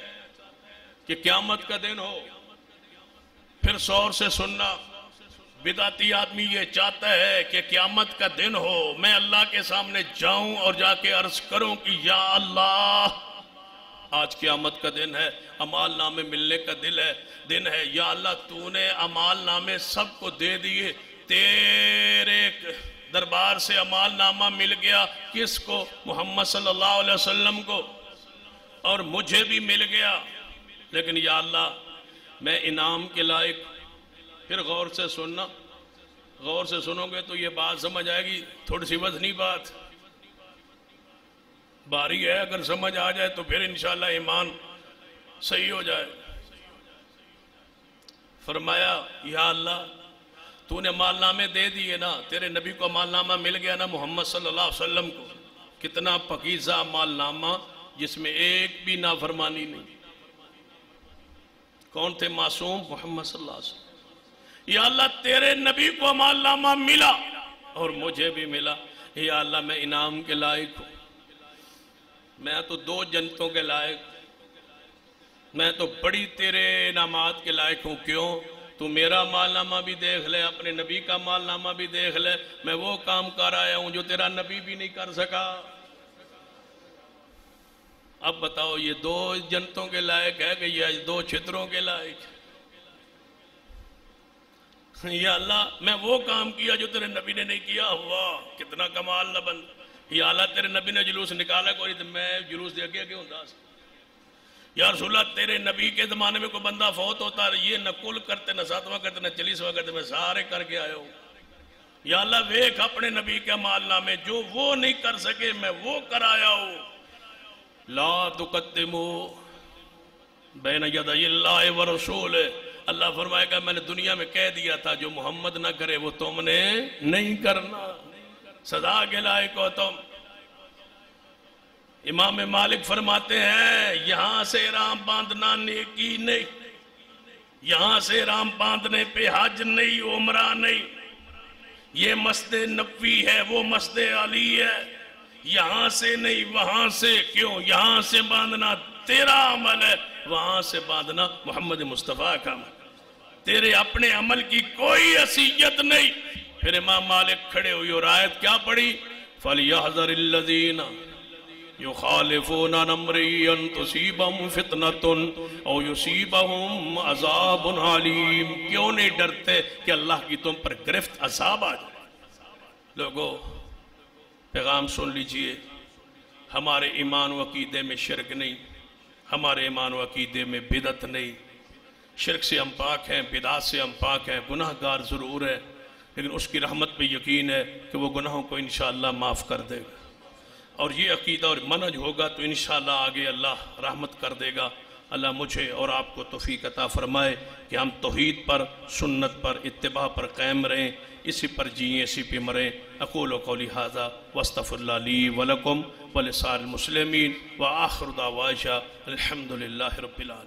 کہ قیامت کا دن ہو، پھر زور سے سننا، بدعتی آدمی یہ چاہتا ہے کہ قیامت کا دن ہو، میں اللہ کے سامنے جاؤں اور جا کے عرض کروں کہ یا اللہ آج قیامت کا دن ہے، اعمال نامے ملنے کا دن ہے، یا اللہ تو نے اعمال نامے سب کو دے دیے، تیرے دربار سے اعمال نامہ مل گیا، کس کو؟ محمد صلی اللہ علیہ وسلم کو، اور مجھے بھی مل گیا، لیکن یا اللہ میں انعام کے لائق، پھر غور سے سننا، غور سے سنو گے تو یہ بات سمجھ آئے گی، تھوڑی سی وزنی بات باری ہے، اگر سمجھ آ جائے تو پھر انشاءاللہ ایمان صحیح ہو جائے۔ فرمایا یا اللہ تو نے اعمال نامے دے دیے نا، تیرے نبی کو اعمال نامہ مل گیا نا، محمد صلی اللہ علیہ وسلم کو، کتنا پاکیزہ اعمال نامہ جس میں ایک بھی نافرمانی نہیں۔ کون تھے معصوم؟ محمد صلی اللہ علیہ وسلم۔ یا اللہ تیرے نبی کو اعمال نامہ ملا اور مجھے بھی ملا، یا اللہ میں انعام کے لائق ہوں، میں تو 2 جنتوں کے لائق، میں تو بڑی تیرے انعامات کے لائق ہوں، کیوں؟ تو میرا اعمال نامہ بھی دیکھ لے، اپنے نبی کا اعمال نامہ بھی دیکھ لے، میں وہ کام کر آیا ہوں جو تیرا نبی بھی نہیں کر سکا۔ اب بتاؤ یہ 2 جنتوں کے لائق ہے کہ یہ 2 چھتروں کے لائق؟ یا اللہ میں وہ کام کیا جو تیرے نبی نے نہیں کیا، واہ کتنا کمال نہ بند۔ یا اللہ تیرے نبی نے جلوس نکالا کوئی تو میں جلوس دے گیا کیوں انداز؟ یا رسول اللہ تیرے نبی کے زمانے میں کوئی بندہ فوت ہوتا ہے، یہ نہ کل کرتے، نہ ساتواں کرتے، نہ 40واں کرتے، میں سارے کر کے آیا ہوں۔ یا اللہ ویکھ اپنے نبی کے اعمال نامے، جو وہ نہیں کر سکے میں وہ کر آیا ہوں۔ لا تقدموا بین یدی اللہ ورسول، اللہ فرمائے گا میں نے دنیا میں کہہ دیا تھا جو محمد نہ کرے وہ تم نے نہیں کرنا، سزا کے لائق ہو تم۔ امام مالک فرماتے ہیں یہاں سے احرام باندھنا نیکی نہیں، یہاں سے احرام باندھنے پہ حج نہیں، عمرہ نہیں، یہ مسجد نبوی ہے، وہ مسجد علی ہے، یہاں سے نہیں وہاں سے۔ کیوں؟ یہاں سے باندھنا تیرا عمل ہے، وہاں سے باندھنا محمد مصطفیٰ کا عمل، تیرے اپنے عمل کی کوئی حیثیت نہیں۔ پھر امام مالک کھڑے ہوئی اور آیت کیا پڑھی؟ فَلْيَحْذَرِ الَّذِينَ يُخَالِفُونَ عَنْ أَمْرِهِ أَن تُصِيبَهُمْ فِتْنَةٌ أَوْ يُصِيبَهُمْ عَذَابٌ عَلِيمٌ۔ کیوں نہیں ڈرتے کہ اللہ کی تم پر گرفت عذاب آ جائے؟ لوگوں پیغام سن لیجئے، ہمارے ایمان و عقیدے میں شرک نہیں، ہمارے ایمان و عقیدے میں بدعت نہیں، شرک سے ہم پاک ہیں، بدعات سے ہم پاک ہیں، گناہ گار ضرور ہے، لیکن اس کی رحمت پہ یقین ہے کہ وہ گناہوں کو انشاءاللہ معاف کر دے گا، اور یہ عقیدہ اور منہج ہوگا تو انشاءاللہ آگے اللہ رحمت کر دے گا۔ اللہ مجھے اور آپ کو توفیق عطا فرمائے کہ ہم توحید پر، سنت پر، اتباع پر قائم رہیں، اسی پر جئیں، اسی پہ مریں۔ اقول قولی ھذا واستغفر اللہ لی ولکم ولسائر المسلمین وآخر دعوانا الحمد للہ رب العالمین۔